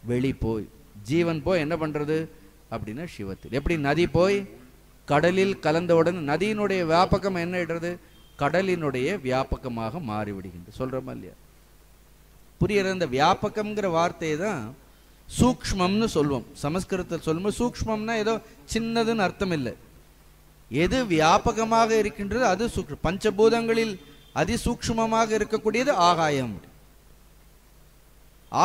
வெளி போய் ஜீவன் போய் என்ன பண்றது அப்படின்னா சிவத்தில். எப்படி நதி போய் கடலில் கலந்தவுடன் நதியினுடைய வியாபகம் என்ன இடுறது, கடலினுடைய வியாபகமாக மாறிவிடுகின்றது. சொல்றோமா இல்லையா? புரியுற இந்த வியாபகம்ங்கிற வார்த்தையை தான் சூக்ஷ்மம்னு சொல்வோம். சமஸ்கிருதத்தில் சொல்லும்போது சூக்ஷ்மம்னா ஏதோ சின்னதுன்னு அர்த்தம் இல்லை. எது வியாபகமாக இருக்கின்றது அது சூக்ஷ்மம். பஞ்சபூதங்களில் அதிசூக்ஷ்மமாக இருக்கக்கூடியது ஆகாயம்.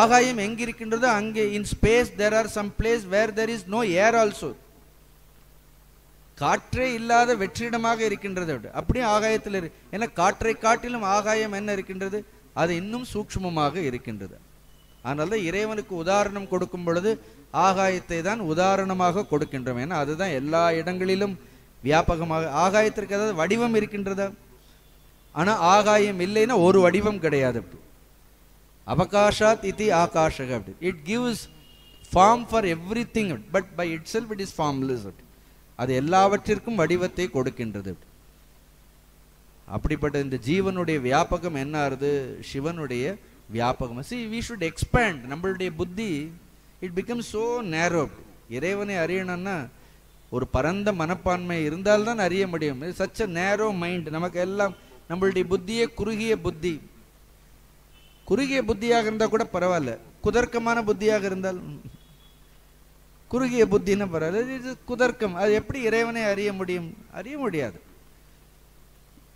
ஆகாயம் எங்க இருக்கின்றது, அங்கே in space there are some place where there is no air also. காற்றே இல்லாத வெற்றிடமாக இருக்கின்றது. அப்படியே ஆகாயத்தில் ஏன்னா காற்றை காட்டிலும் ஆகாயம் என்ன இருக்கின்றது, அது இன்னும் சூக்ஷ்மமாக இருக்கின்றது. அதனால இறைவனுக்கு உதாரணம் கொடுக்கும் பொழுது ஆகாயத்தை தான் உதாரணமாக கொடுக்கின்றோம். ஏன்னா அதுதான் எல்லா இடங்களிலும் வியாபகமாக. ஆகாயத்திற்கு ஏதாவது வடிவம் இருக்கின்றதா? ஆனா ஆகாயம் இல்லைன்னா ஒரு வடிவம் கிடையாது. அவகாஷாத் இதி ஆகாஷக. It gives form for everything, but by itself it is formless. அது எல்லாவற்றிற்கும் வடிவத்தை கொடுக்கின்றது. அப்படிப்பட்ட இந்த ஜீவனுடைய வியாபகம் என்ன ஆறுது, சிவனுடைய வியாபகம். See, we should expand. நம்மளுடைய புத்தி it becomes so narrow. இறைவனை அறியணும்னா ஒரு பரந்த மனப்பான்மை இருந்தால்தான் அறிய முடியும். such a narrow mind. நமக்கு எல்லாம் நம்மளுடைய புத்தியே குறுகிய புத்தி. குறுகிய புத்தியாக இருந்தால் கூட பரவாயில்ல, குதர்க்கமான புத்தியாக இருந்தால், குறுகிய புத்தின்னு பரவாயில்ல, இது குதர்க்கம். அது எப்படி இறைவனை அறிய முடியும்? அறிய முடியாது.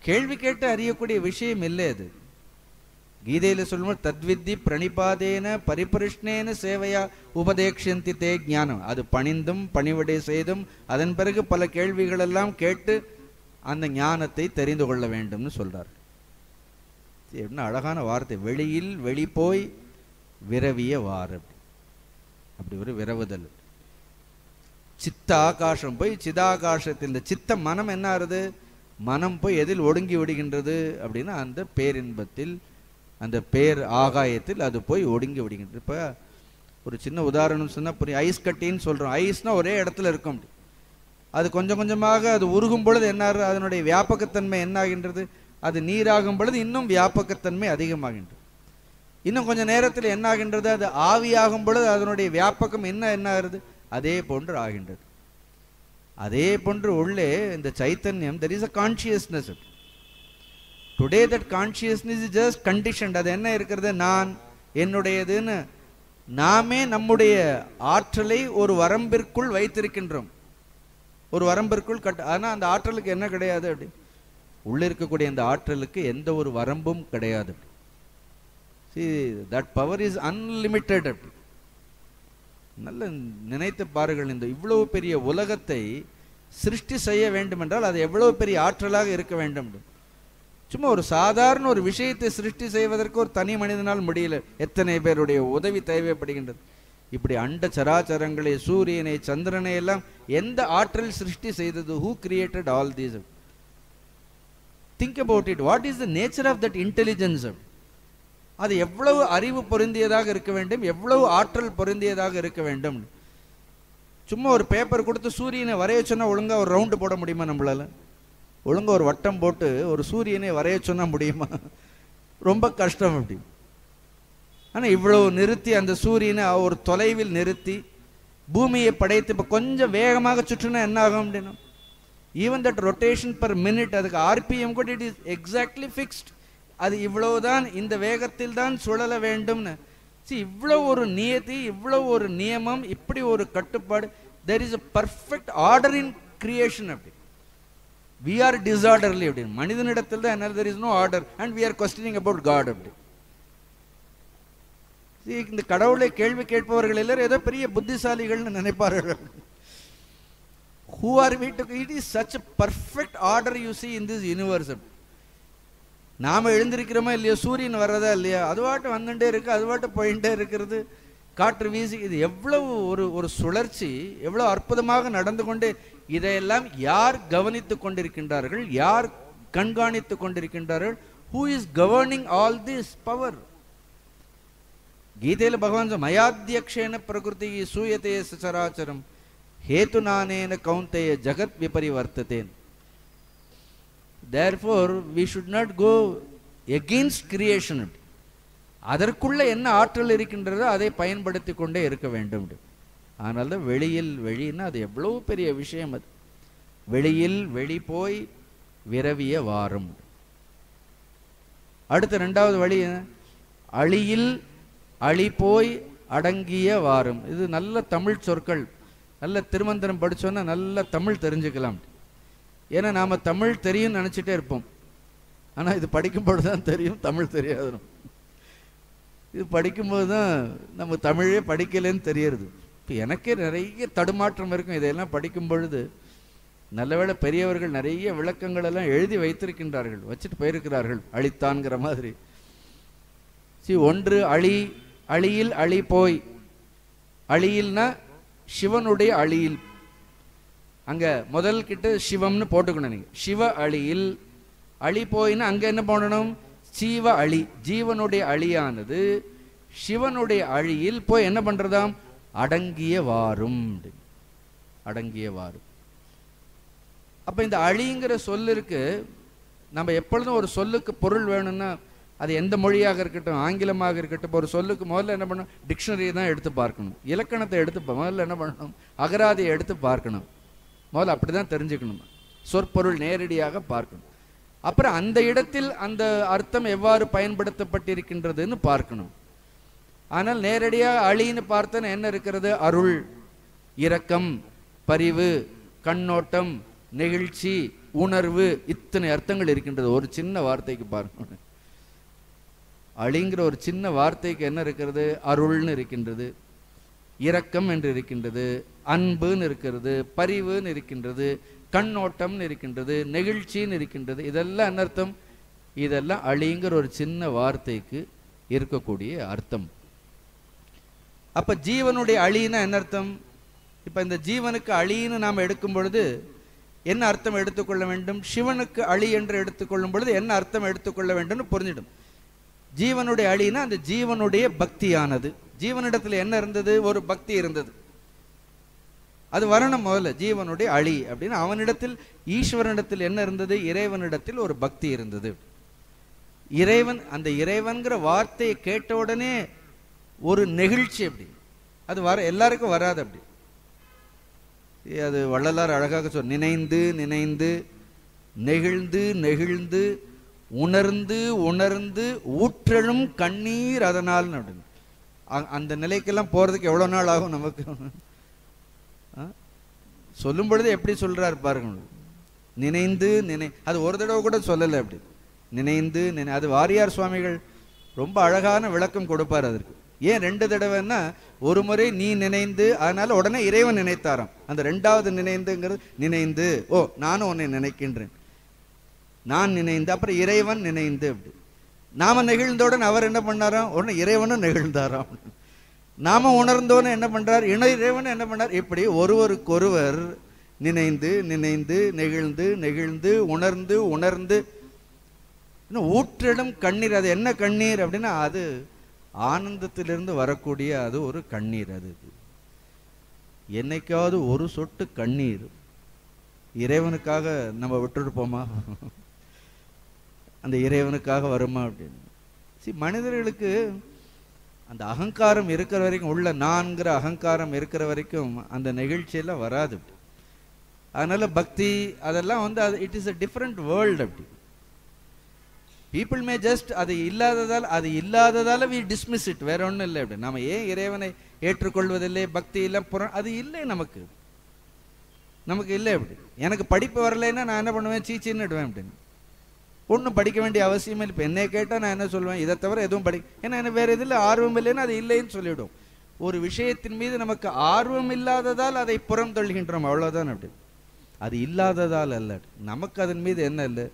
கேள்வி கேட்டு அறியக்கூடிய விஷயம் இல்லை அது. கீதையில சொல்லும்போது தத்வித்தி பிரணிபாதேன பரிபரிஷ்ணேன சேவையா உபதேக்ஷந்தி தே ஞானம். அது பணிந்தும் பணிவிடை செய்தும் அதன் பிறகு பல கேள்விகள் எல்லாம் கேட்டு அந்த ஞானத்தை தெரிந்து கொள்ள வேண்டும்னு சொல்றார். என்ன அழகான வார்த்தை, வெளியில் வெளி போய் விரவிய வார். அப்படி ஒரு விரவுதல். சித்த ஆகாசம் போய் சிதாகாசத்தில், இந்த சித்த மனம் என்ன ஆறுது, மனம் போய் எதில் ஒடுங்கி விடுகின்றது அப்படின்னா அந்த பேரின்பத்தில், அந்த பேர் ஆகாயத்தில் அது போய் ஒடுங்கி விடுகின்றது. இப்போ ஒரு சின்ன உதாரணம் சொன்னால் புரியும். ஐஸ் கட்டின்னு சொல்கிறோம். ஐஸ்னா ஒரே இடத்துல இருக்கும். அது கொஞ்சம் கொஞ்சமாக அது உருகும் பொழுது என்ன ஆகுது, அதனுடைய வியாபகத்தன்மை என்ன ஆகின்றது, அது நீராகும் பொழுது இன்னும் வியாபகத்தன்மை அதிகமாகின்றது. இன்னும் கொஞ்சம் நேரத்தில் என்ன ஆகின்றது, அது ஆவியாகும் பொழுது அதனுடைய வியாபகம் என்ன ஆகுது, அதே போன்று ஆகின்றது. அதே போன்று உள்ளே இந்த சைத்தன்யம், there is a consciousness. Today that consciousness is just conditioned. அது என்ன இருக்கிறது, நான் என்னுடையதுன்னு நாமே நம்முடைய ஆற்றலை ஒரு வரம்பிற்குள் வைத்திருக்கின்றோம். ஒரு வரம்பிற்குள் ஆனால் அந்த ஆற்றலுக்கு என்ன கிடையாது, அப்படி உள்ள இருக்கக்கூடிய அந்த ஆற்றலுக்கு எந்த ஒரு வரம்பும் கிடையாது. See, that power is unlimited. நல்ல நினைத்து பாருங்கள், இந்த இவ்வளவு பெரிய உலகத்தை சிருஷ்டி செய்ய வேண்டும் என்றால் அது எவ்வளவு பெரிய ஆற்றலாக இருக்க வேண்டும். சும்மா ஒரு சாதாரண ஒரு விஷயத்தை சிருஷ்டி செய்வதற்கு ஒரு தனி மனிதனால் முடியல, எத்தனை பேருடைய உதவி தேவைப்படுகின்றது. இப்படி அண்ட சராச்சரங்களை, சூரியனை, சந்திரனை எல்லாம் எந்த ஆற்றல் சிருஷ்டி செய்தது? Who created all these? Think about it. What is the nature of that intelligence? அது எவ்வளவு அறிவு பொருந்தியதாக இருக்க வேண்டும், எவ்வளவு ஆற்றல் பொருந்தியதாக இருக்க வேண்டும். சும்மா ஒரு பேப்பர் கொடுத்து சூரியனை வரைய சொன்னா ஒழுங்கா ஒரு ரவுண்டு போட முடியுமா நம்மளால? ஒழுங்கா ஒரு வட்டம் போட்டு ஒரு சூரியனை வரைய சொன்னா முடியுமா? ரொம்ப கஷ்டம். அப்படி ஆனா இவ்வளவு நிறுத்தி அந்த சூரியனை ஒரு தொலைவில் நிறுத்தி பூமியை படைத்து இப்போ கொஞ்சம் வேகமாக சுற்றுனா என்ன ஆகும் அப்படின்னா, even that rotation per minute, அதுக்கு ஆர்பிஎம் கூட இட் இஸ் எக்ஸாக்ட்லி ஃபிக்ஸ்ட். அது இவ்வளவுதான், இந்த வேகத்தில் தான் சுழல வேண்டும்னு. இவ்வளவு ஒரு நியதி, இவ்வளவு ஒரு நியமம், இப்படி ஒரு கட்டுப்பாடு. there is a perfect order in creation. அப்படி we are disorderly. அப்படி மனிதனிடத்தில் தான் என்ன, there is no order and we are questioning about God. அப்படி இந்த கடவுளை கேள்வி கேட்பவர்கள் எல்லாரும் ஏதோ பெரிய புத்திசாலிகள்னு நினைப்பார்கள். Who are we to? It is such a perfect order you see in this universe. நாம எழுந்திருக்கிறோமா இல்லையா, சூரியன் வர்றதா இல்லையா, அதுவாட்டு வந்துட்டே இருக்கு, அதுவாட்டு போயிட்டே இருக்கிறது, காற்று வீசி, இது எவ்வளவு ஒரு சுழற்சி, எவ்வளவு அற்புதமாக நடந்து கொண்டே. இதையெல்லாம் யார் கவனித்துக் கொண்டிருக்கின்றார்கள், யார் கண்காணித்துக் கொண்டிருக்கின்றார்கள்? Who is governing all this power? கீதையில பகவான் மயாத்யக்ஷேன பிரகிருதி சூயதே சராச்சரம் ஹேதுநானேன கௌந்தேய ஜகத் விபரிவர்த்ததேன். Therefore we should not go against creation. அதற்குள்ள என்ன ஆற்றல் இருக்கின்றதோ அதை பயன்படுத்தி கொண்டே இருக்க வேண்டும். ஆனால் தான் வெளின்னா அது எவ்வளவு பெரிய விஷயம். அது வெளி போய் விரவிய வாரும். அடுத்த ரெண்டாவது வழி அழியில் அழி போய் அடங்கிய வாரும். இது நல்ல தமிழ் சொற்கள். நல்ல திருமந்திரம் படிச்சோன்னா நல்ல தமிழ் தெரிஞ்சுக்கலாம். ஏன்னா நாம தமிழ் தெரியும் நினைச்சிட்டே இருப்போம். ஆனா இது படிக்கும்போது தான் தெரியும் தமிழ் தெரியாது. இது படிக்கும்போது தான் நம்ம தமிழே படிக்கலன்னு தெரியறது. இப்போ எனக்கே நிறைய தடுமாற்றம் இருக்கும் இதையெல்லாம் படிக்கும் பொழுது. நல்லவேளை பெரியவர்கள் நிறைய விளக்கங்கள் எல்லாம் எழுதி வைத்திருக்கின்றார்கள், வச்சுட்டு போயிருக்கிறார்கள், அழித்தான்கிற மாதிரி. ஒன்று அழியில் அழி போய். அழியில்னா சிவனுடைய அழியில். அங்க முதல் கிட்ட சிவம்னு போட்டுக்கணும் நீங்க. சிவ அழியில் அழி போயின்னா அங்க என்ன போடணும்? சீவ அழி. ஜீவனுடைய அழியானது சிவனுடைய அழியில் போய் என்ன பண்றதாம்? அடங்கிய வாரும். அடங்கிய வாரும். அப்ப இந்த அழிங்கிற சொல்லிருக்கு. நம்ம எப்பொழுதும் ஒரு சொல்லுக்கு பொருள் வேணும்னா அது எந்த மொழியாக இருக்கட்டும், ஆங்கிலமாக இருக்கட்டும், ஒரு சொல்லுக்கு முதல்ல என்ன பண்ணணும்? டிக்ஷனரியை தான் எடுத்து பார்க்கணும், இலக்கணத்தை எடுத்து முதல்ல என்ன பண்ணணும்? அகராதியை எடுத்து பார்க்கணும். முதல்ல அப்படிதான் தெரிஞ்சுக்கணும். சொற்பொருள் நேரடியாக பார்க்கணும். அப்புறம் அந்த இடத்தில் அந்த அர்த்தம் எவ்வாறு பயன்படுத்தப்பட்டிருக்கின்றதுன்னு பார்க்கணும். ஆனால் நேரடியாக அழின்னு பார்த்தன என்ன இருக்கிறது? அருள், இரக்கம், பரிவு, கண்ணோட்டம், நெகிழ்ச்சி, உணர்வு, இத்தனை அர்த்தங்கள் இருக்கின்றது ஒரு சின்ன வார்த்தைக்கு. பார்க்கணும். அழிங்கிற ஒரு சின்ன வார்த்தைக்கு என்ன இருக்கிறது? அருள்னு இருக்கின்றது, இரக்கம் என்று இருக்கின்றது, அன்புன்னு இருக்கிறது, பரிவுன்னு இருக்கின்றது, கண்ணோட்டம்னு இருக்கின்றது, நெகிழ்ச்சின்னு இருக்கின்றது. இதெல்லாம் என்ன அர்த்தம்? இதெல்லாம் அழிங்கிற ஒரு சின்ன வார்த்தைக்கு இருக்கக்கூடிய அர்த்தம். அப்ப ஜீவனுடைய அழின்னா என்ன அர்த்தம்? இப்ப இந்த ஜீவனுக்கு அழின்னு நாம் எடுக்கும் பொழுது என்ன அர்த்தம் எடுத்துக்கொள்ள வேண்டும்? சிவனுக்கு அழி என்று எடுத்துக்கொள்ளும் பொழுது என்ன அர்த்தம் எடுத்துக்கொள்ள வேண்டும் புரிஞ்சிடும். ஜீவனுடைய அழினா அந்த ஜீவனுடைய பக்தியானது. ஜீவனிடத்தில் என்ன இருந்தது? ஒரு பக்தி இருந்தது. அது வரணும் முதல்ல. ஜீவனுடைய அழி அப்படின்னு அவனிடத்தில், ஈஸ்வரனிடத்தில் என்ன இருந்தது? இறைவனிடத்தில் ஒரு பக்தி இருந்தது. இறைவன், அந்த இறைவன்கிற வார்த்தையை கேட்ட உடனே ஒரு நெகிழ்ச்சி. அப்படி அது எல்லாருக்கும் வராது. அப்படி அது வள்ளலார் அழகாக சொல், நினைந்து நினைந்து நெகிழ்ந்து நெகிழ்ந்து உணர்ந்து உணர்ந்து ஊற்றலும் கண்ணீர் அதனால். அந்த நிலைக்கெல்லாம் போறதுக்கு எவ்வளவு நாள் ஆகும் நமக்கு? சொல்லும் பொழுது எப்படி சொல்றாரு பாருங்க. நினைந்து அது ஒரு தடவை கூட சொல்லலை. அப்படி நினைந்து அது வாரியார் சுவாமிகள் ரொம்ப அழகான விளக்கம் கொடுப்பார் அதற்கு. ஏன் ரெண்டு தடவைன்னா, ஒரு முறை நீ நினைந்து, அதனால உடனே இறைவன் நினைத்தாராம். அந்த ரெண்டாவது நினைந்துங்கிறது நினைந்து, ஓ நானும் உன்னை நினைக்கின்றேன், நான் நினைந்து, அப்புறம் இறைவன் நினைந்து. அப்படி நாம நெகிழ்ந்தோடன் அவர் என்ன பண்ணாராம்? உடனே இறைவனும் நெகிழ்ந்தாராம். நாம உணர்ந்தோன்னு என்ன பண்றார்? இறைவன் என்ன பண்ணார்? இப்படி ஒருவருக்கொருவர் நினைந்து நினைந்து நெகிழ்ந்து நெகிழ்ந்து உணர்ந்து உணர்ந்து ஊற்றிடும் கண்ணீர். அது என்ன கண்ணீர் அப்படின்னா, அது ஆனந்தத்திலிருந்து வரக்கூடிய அது ஒரு கண்ணீர். அது என்னைக்காவது ஒரு சொட்டு கண்ணீர் இறைவனுக்காக நம்ம விட்டுருப்போமா? அந்த இறைவனுக்காக வருமா அப்படின்னு. மனிதர்களுக்கு அந்த அகங்காரம் இருக்கிற வரைக்கும், உள்ள நான்கிற அகங்காரம் இருக்கிற வரைக்கும் அந்த நிகழ்ச்சியெல்லாம் வராது. அதனால பக்தி அதெல்லாம் it is a different world. அப்படி people may just அது இல்லாததால we dismiss it, வேற ஒன்றும் இல்லை. அப்படி நம்ம ஏன் இறைவனை ஏற்றுக்கொள்வதில்லை, பக்தி இல்லை, அது இல்லை நமக்கு இல்லை. அப்படி எனக்கு படிப்பு வரலைன்னா நான் என்ன பண்ணுவேன்? சீச்சின்னுடுவேன் அப்படின்னு. ஒன்றும் படிக்க வேண்டிய அவசியம் இல்லை. இப்போ என்னை கேட்டால் நான் என்ன சொல்லுவேன், இதை தவிர எதுவும் ஏன்னா எனக்கு வேறு இதில் ஆர்வம் இல்லைன்னா அது இல்லைன்னு சொல்லிவிடும். ஒரு விஷயத்தின் மீது நமக்கு ஆர்வம் இல்லாததால் அதை புறம் தள்ளுகின்றோம், அவ்வளோதான். அப்படி அது இல்லாததால் அல்ல, நமக்கு அதன் மீது என்ன இல்லை,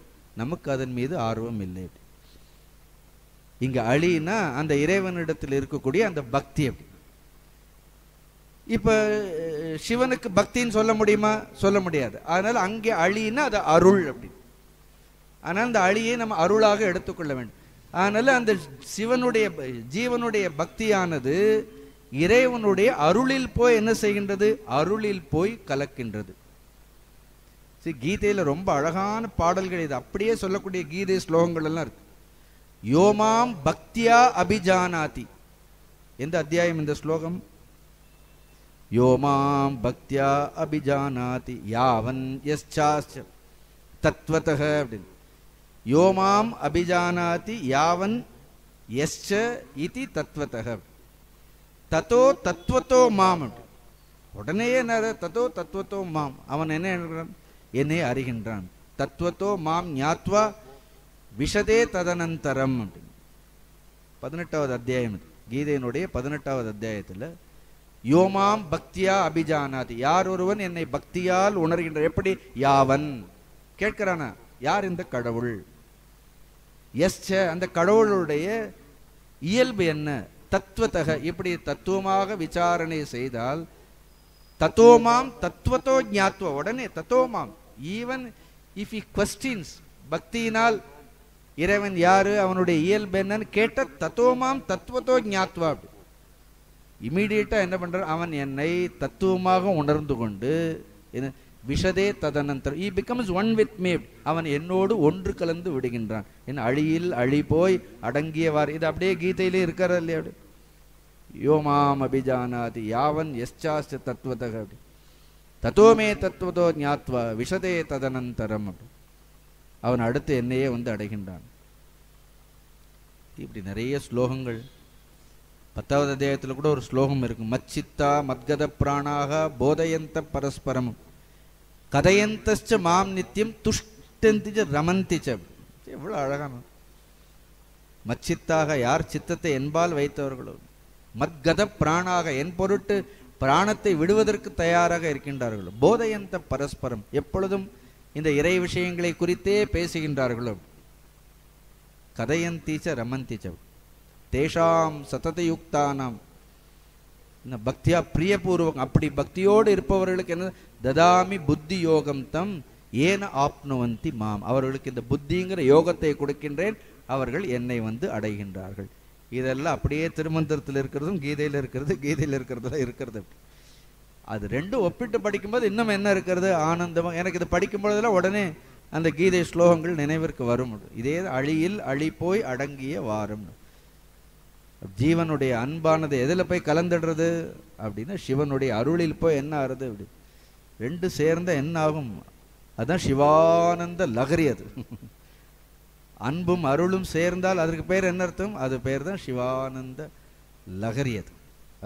நமக்கு அதன் மீது ஆர்வம் இல்லை. இங்க அழினா அந்த இறைவனிடத்தில் இருக்கக்கூடிய அந்த பக்தி. அப்படி இப்ப சிவனுக்கு பக்தின்னு சொல்ல முடியுமா? சொல்ல முடியாது. அதனால அங்கே அழினா அது அருள். அப்படி ஆனால் அந்த அழியை நம்ம அருளாக எடுத்துக்கொள்ள வேண்டும். அதனால அந்த சிவனுடைய ஜீவனுடைய பக்தியானது இறைவனுடைய அருளில் போய் என்ன செய்கின்றது? அருளில் போய் கலக்கின்றது. கீதையில ரொம்ப அழகான பாடல்கள், இது அப்படியே சொல்லக்கூடிய கீதை ஸ்லோகங்கள் எல்லாம் இருக்கு. யோமாம் பக்தியா அபிஜானாதி. எந்த அத்தியாயம் இந்த ஸ்லோகம்? யோமாம் பக்தியா அபிஜானாதி யாவன் யஸ்சாஸ்ச தத்வதஹ அப்படின்னு. யோமாம் அபிஜானாதி யாவன் யஸ்ச இதி தத்வதஹ. ததோ தத்வதோ மாம். உடனே என்ன? ததோ தத்வதோ மாம். அவன் என்ன எழுதுகிறான்? என்னை அறிகின்றான். தத்வதோ மாம் ஞாத்வா விஷதே ததனந்தரம். 18வது அத்தியாயம், கீதையினுடைய 18வது அத்தியாயத்தில் யோமாம் பக்தியா அபிஜானாதி, யார் ஒருவன் என்னை பக்தியால் உணர்கின்ற. எப்படி? யாவன் கேட்கிறானா? யார்? இந்த கடவுள். எஸ்ச அந்த கடவுளுடைய இயல்பு என்ன? தத்துவத்தக, இப்படி தத்துவமாக விசாரணை செய்தால் தத்தோமாம் தத்துவத்தோ ஞாத்வா. உடனே தத்தோமாம், ஈவன் இஃப் ஹி குவெஸ்டின்ஸ், பக்தியினால் இறைவன் யாரு, அவனுடைய இயல்பு என்னன்னு கேட்ட தத்துவமாம் தத்துவத்தோ ஞாத்வா. இமீடியட்டா என்ன பண்ற? அவன் என்னை தத்துவமாக உணர்ந்து கொண்டு விஷதே ததனந்தர் he becomes one with me. அவன் என்னோடு ஒன்று கலந்து விடுகின்றான். என் அழியில் அழி போய் அடங்கியவார். இது அப்படியே கீதையிலே இருக்கிற இல்லையா? யோமாம் அபிஜானாதி யாவன் யஸ்சாஸ்ச தத்வதஹ தத்தோமே தத்துவதோ ஞாத்வா விஷதே ததனந்தரம். அவன் அடுத்து என்னையே வந்து அடைகின்றான். இப்படி நிறைய ஸ்லோகங்கள். 10வது அத்தியாயத்தில் கூட ஒரு ஸ்லோகம் இருக்கு. மச்சித்தா மத்கத பிராணாக போதயந்த பரஸ்பரம் கதையந்தச்ச மாம் நித்தியம் துஷ்டந்திச்ச ரமந்திச்ச. எவ்வளவு அழகான. மச்சித்தாக, யார் சித்தத்தை என்பால் வைத்தவர்களோ, மத்கத பிராணாக, என் பொருட்டு பிராணத்தை விடுவதற்கு தயாராக இருக்கின்றார்களோ, போதயந்த பரஸ்பரம், எப்பொழுதும் இந்த இறை விஷயங்களை குறித்தே பேசுகின்றார்களோ, கதையந்தீச்ச ரமந்திச்ச தேஷாம் சததயுக்தானாம் பக்தியா பிரியபூர்வம். அப்படி பக்தியோடு இருப்பவர்களுக்கு என்ன? ததாமி புத்தி யோகம் தம் ஏன ஆப்னுவந்தி மாம். அவர்களுக்கு இந்த புத்திங்கிற யோகத்தை கொடுக்கின்றேன், அவர்கள் என்னை வந்து அடைகின்றார்கள். இதெல்லாம் அப்படியே திருமந்திரத்தில் இருக்கிறதும் கீதையில் இருக்கிறது, கீதையில் இருக்கிறதுல இருக்கிறது. அது ரெண்டும் ஒப்பிட்டு படிக்கும்போது இன்னும் என்ன இருக்கிறது? ஆனந்தமாக. எனக்கு இது படிக்கும் பொழுதெல்லாம் உடனே அந்த கீதை ஸ்லோகங்கள் நினைவிற்கு வரும். இதே அழியில் அழி போய் அடங்கிய வாரம். ஜீவனுடைய அன்பானது எதில் போய் கலந்துடுறது அப்படின்னா சிவனுடைய அருளில் போய் என்ன ஆறுது? அப்படி ரெண்டு சேர்ந்த என்ன ஆகும்? அதுதான் சிவானந்த லகரி. அது அன்பும் அருளும் சேர்ந்தால் அதற்கு பேர் என்ன அர்த்தம்? அது பேர் தான் சிவானந்த லகரி.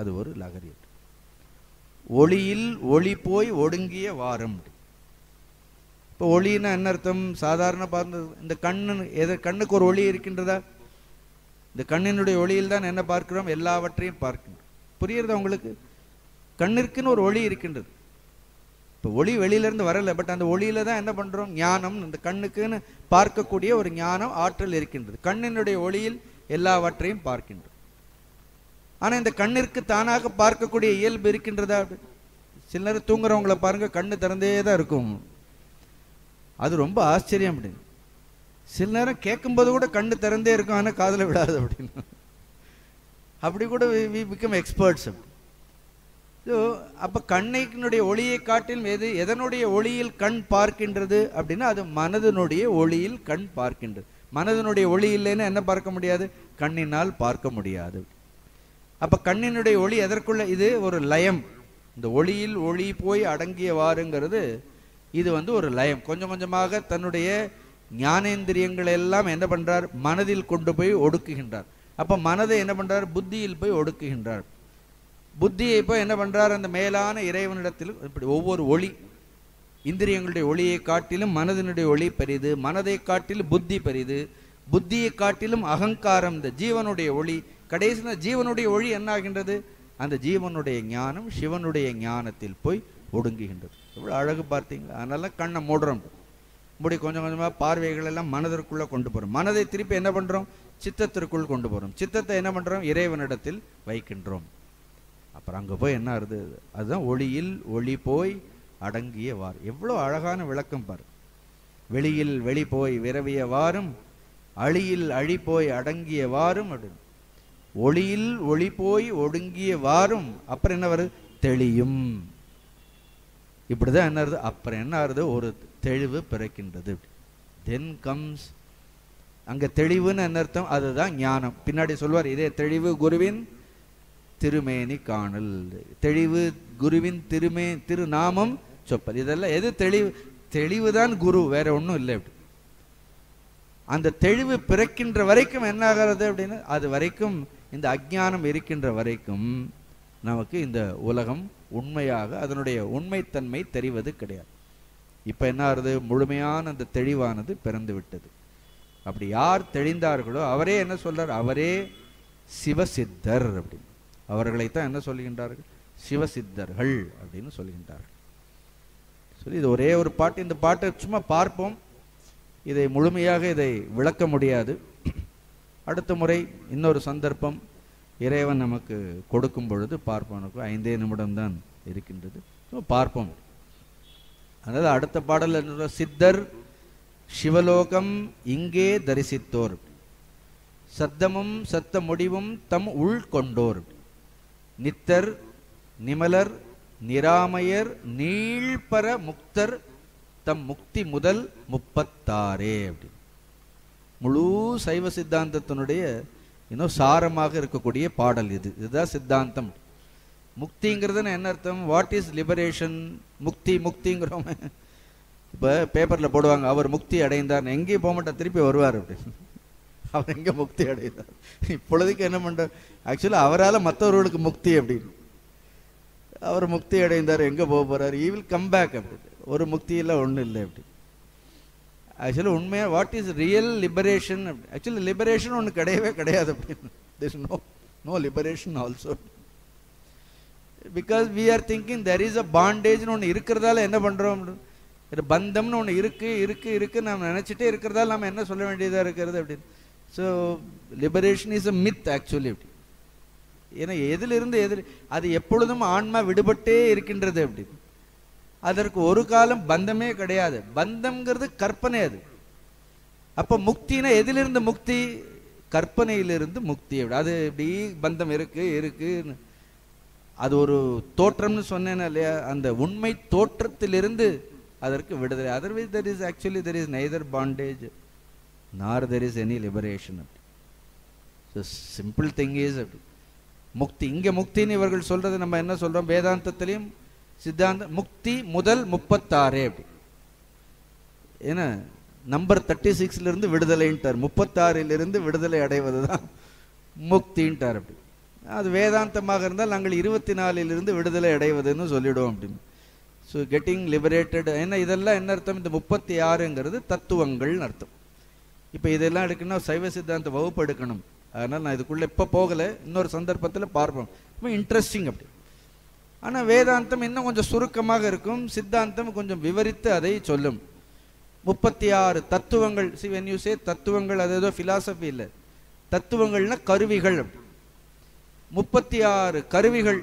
அது ஒரு லகரி. ஒளியில் ஒளி போய் ஒடுங்கிய வாரம். இப்போ ஒளின்னா என்ன அர்த்தம்? சாதாரண பார்த்து இந்த கண்ணுக்கு ஒரு ஒளி இருக்கின்றதா? இந்த கண்ணினுடைய ஒளியில் தான் என்ன பார்க்கிறோம்? எல்லாவற்றையும் பார்க்கின்றோம். புரியுறதா உங்களுக்கு? கண்ணிற்குன்னு ஒரு ஒளி இருக்கின்றது. இப்போ ஒளி வெளியிலேருந்து வரலை, பட் அந்த ஒளியில தான் என்ன பண்றோம்? ஞானம். இந்த கண்ணுக்குன்னு பார்க்கக்கூடிய ஒரு ஞானம், ஆற்றல் இருக்கின்றது. கண்ணினுடைய ஒளியில் எல்லாவற்றையும் பார்க்கின்றோம். ஆனால் இந்த கண்ணிற்கு தானாக பார்க்கக்கூடிய இயல்பு இருக்கின்றதா? சில நேரம் தூங்குறவங்களை பாருங்க, கண்ணு திறந்தே தான் இருக்கும். அது ரொம்ப ஆச்சரியம். அப்படின்னு சில நேரம் கேட்கும்போது கூட கண்ணு திறந்தே இருக்கும், ஆனால் காதில் விடாது. அப்படின்னு அப்படி கூட we become experts. ஸோ அப்போ கண்ணினுடைய ஒளியை காட்டிலும் எதனுடைய ஒளியில் கண் பார்க்கின்றது அப்படின்னா அது மனதினுடைய ஒளியில் கண் பார்க்கின்றது. மனதினுடைய ஒளி இல்லைன்னா என்ன பார்க்க முடியாது? கண்ணினால் பார்க்க முடியாது. அப்போ கண்ணினுடைய ஒளி எதற்குள்ள? இது ஒரு லயம். இந்த ஒளியில் ஒளி போய் அடங்கியவாறுங்கிறது இது வந்து ஒரு லயம். கொஞ்சம் கொஞ்சமாக தன்னுடைய ஞானேந்திரியங்களை எல்லாம் என்ன பண்றார்? மனதில் கொண்டு போய் ஒடுக்குகின்றார். அப்ப மனதை என்ன பண்றார்? புத்தியில் போய் ஒடுக்குகின்றார். புத்தியை போய் என்ன பண்றார்? அந்த மேலான இறைவனிடத்தில் இப்படி ஒவ்வொரு ஒளி இந்திரியங்களுடைய ஒளியை காட்டிலும் மனதினுடைய ஒளி பெரிது, மனதை காட்டிலும் புத்தி பெரிது, புத்தியை காட்டிலும் அகங்காரம், இந்த ஜீவனுடைய ஒளி. கடைசியில் ஜீவனுடைய ஒளி என்ன ஆகின்றது? அந்த ஜீவனுடைய ஞானம் சிவனுடைய ஞானத்தில் போய் ஒடுங்குகின்றது. எவ்வளோ அழகு பார்த்தீங்களா? அதனால கண்ணை மூடுறோம், மூடி கொஞ்சம் கொஞ்சமாக பார்வைகள் எல்லாம் மனதிற்குள்ளே கொண்டு போகிறோம். மனதை திருப்பி என்ன பண்ணுறோம்? சித்தத்திற்குள் கொண்டு போகிறோம். சித்தத்தை என்ன பண்ணுறோம்? இறைவனிடத்தில் வைக்கின்றோம். அப்புறம் அங்கே போய் என்ன ஆகுது? அதுதான் ஒளியில் ஒளி போய் அடங்கிய வார். எவ்வளோ அழகான விளக்கம் பாரு. வெளியில் வெளி போய் விரவிய வாரும், அழியில் அழி போய் அடங்கிய வாரும் அப்படின்னு. ஒளியில் ஒளி போய் ஒடுங்கிய வாரும். அப்புறம் என்ன வருது? தெளியும். இப்படிதான் என்ன ஆகுது? அப்புறம் என்ன ஆகுது? ஒரு தெளிவு பிறக்கின்றது. தென் கம்ஸ் அங்க தெளிவுன்னு என்ன அர்த்தம்? அதுதான் ஞானம். பின்னாடி சொல்வார், இதே தெளிவு குருவின் திருமேனி காணல், தெளிவு குருவின் திருநாமம் சொப்பல். இதெல்லாம் எது? தெளிவு. தெளிவுதான் குரு, வேற ஒன்றும் இல்லை. அப்படி அந்த தெளிவு பிறக்கின்ற வரைக்கும் என்ன ஆகிறது அப்படின்னு, அது வரைக்கும் இந்த அஞ்ஞானம் இருக்கின்ற வரைக்கும் நமக்கு இந்த உலகம் உண்மையாக அதனுடைய உண்மைத்தன்மை தெரிவது கிடையாது. இப்ப என்ன ஆகுது? முழுமையான அந்த தெளிவானது பிறந்து விட்டது. அப்படி யார் தெளிந்தார்களோ அவரே என்ன சொல்றார்? அவரே சிவசித்தர் அப்படின்னு. அவர்களைத்தான் என்ன சொல்லுகின்றார்கள்? சிவசித்தர்கள் அப்படின்னு சொல்லுகின்றார்கள். சொல்லி இது ஒரே ஒரு பாட்டு. இந்த பாட்டை சும்மா பார்ப்போம், இதை முழுமையாக இதை விளக்க முடியாது. அடுத்த முறை இன்னொரு சந்தர்ப்பம் இறைவன் நமக்கு கொடுக்கும் பொழுது பார்ப்போம். 5 நிமிடம்தான் இருக்கின்றது, பார்ப்போம். அதாவது அடுத்த பாடல் என்ன? சித்தர் சிவலோகம் இங்கே தரிசித்தோர், சத்தமும் சத்த முடிவும் தம் உள் கொண்டோர், நித்தர் நிமலர் நிராமயர் நீள்பர முக்தர் தம் முக்தி முதல் 36 அப்படி. முழு சைவ சித்தாந்தத்தினுடைய இன்னும் சாரமாக இருக்கக்கூடிய பாடல் இது. இதுதான் சித்தாந்தம். முக்திங்கிறது என்ன அர்த்தம்? What is liberation? முக்தி முக்திங்கிறோம். இப்போ பேப்பரில் போடுவாங்க, அவர் முக்தி அடைந்தார். எங்கேயும் போக மாட்டார், திருப்பி வருவார் அப்படின்னு. அவர் எங்கே முக்தி அடைந்தார்? இப்பொழுதுக்கு என்ன பண்ணுறார்? ஆக்சுவலாக அவரால் மற்றவர்களுக்கு முக்தி அப்படின்னு. அவர் முக்தி அடைந்தார், எங்கே போக போகிறார்? ஈ வில் கம் பேக் அப்படி. ஒரு முக்தியில் ஒன்றும் இல்லை அப்படி. ஆக்சுவலாக உண்மையாக what is real liberation? Actually liberation ஒன்று கிடையவே கிடையாது அப்படின்னு. There is no liberation also. Because we are thinking there is a பாண்டேஜ்னு ஒன்று இருக்கிறதால என்ன பண்ணுறோம்? பந்தம்னு ஒன்று இருக்கு நம்ம நினச்சிட்டே இருக்கிறதால நம்ம என்ன சொல்ல வேண்டியதாக இருக்கிறது அப்படின்னு. So liberation is a myth actually அப்படி. ஏன்னா எதிலிருந்து அது எப்பொழுதும் ஆன்மா விடுபட்டே இருக்கின்றது அப்படி. அதற்கு ஒரு காலம் பந்தமே கிடையாது. பந்தம்ங்கிறது கற்பனை. அது அப்போ முக்தினா எதிலிருந்து முக்தி? கற்பனையிலிருந்து முக்தி. அது இப்படி பந்தம் இருக்கு. அது ஒரு தோற்றம்னு சொன்னேன்னா இல்லையா? அந்த உண்மை தோற்றத்திலிருந்து அதற்கு விடுதலை. Otherwise there is actually there is neither bondage nor there is any liberation. So simple thing is அப்படி முக்தி. இங்கே முக்தின்னு இவர்கள் சொல்றது நம்ம என்ன சொல்றோம்? வேதாந்தத்திலையும் சித்தாந்த முக்தி முதல் 36 அப்படி. ஏன்னா நம்பர் 36 விடுதலைன்ட்டார், 36 விடுதலை அடைவதுதான் முக்தின்ட்டார் அப்படி. அது வேதாந்தமாக இருந்தால் நாங்கள் 24 விடுதலை அடைவதுன்னு சொல்லிடுவோம் அப்படின்னு. So getting liberated. ஏன்னா இதெல்லாம் என்ன அர்த்தம்? இந்த 36ங்கிறது தத்துவங்கள்னு அர்த்தம். இப்போ இதெல்லாம் எடுக்கணும்னா சைவ சித்தாந்த வகுப்பு எடுக்கணும். அதனால் நான் இதுக்குள்ளே இப்போ போகலை, இன்னொரு சந்தர்ப்பத்தில் பார்ப்போம். ரொம்ப இன்ட்ரெஸ்டிங் அப்படி. ஆனால் வேதாந்தம் இன்னும் கொஞ்சம் சுருக்கமாக இருக்கும், சித்தாந்தம் கொஞ்சம் விவரித்து அதை சொல்லும். 36 தத்துவங்கள். சி வென் யூ சே தத்துவங்கள், அது ஏதோ ஃபிலாசபி இல்லை. தத்துவங்கள்னா கருவிகள். 36 கருவிகள்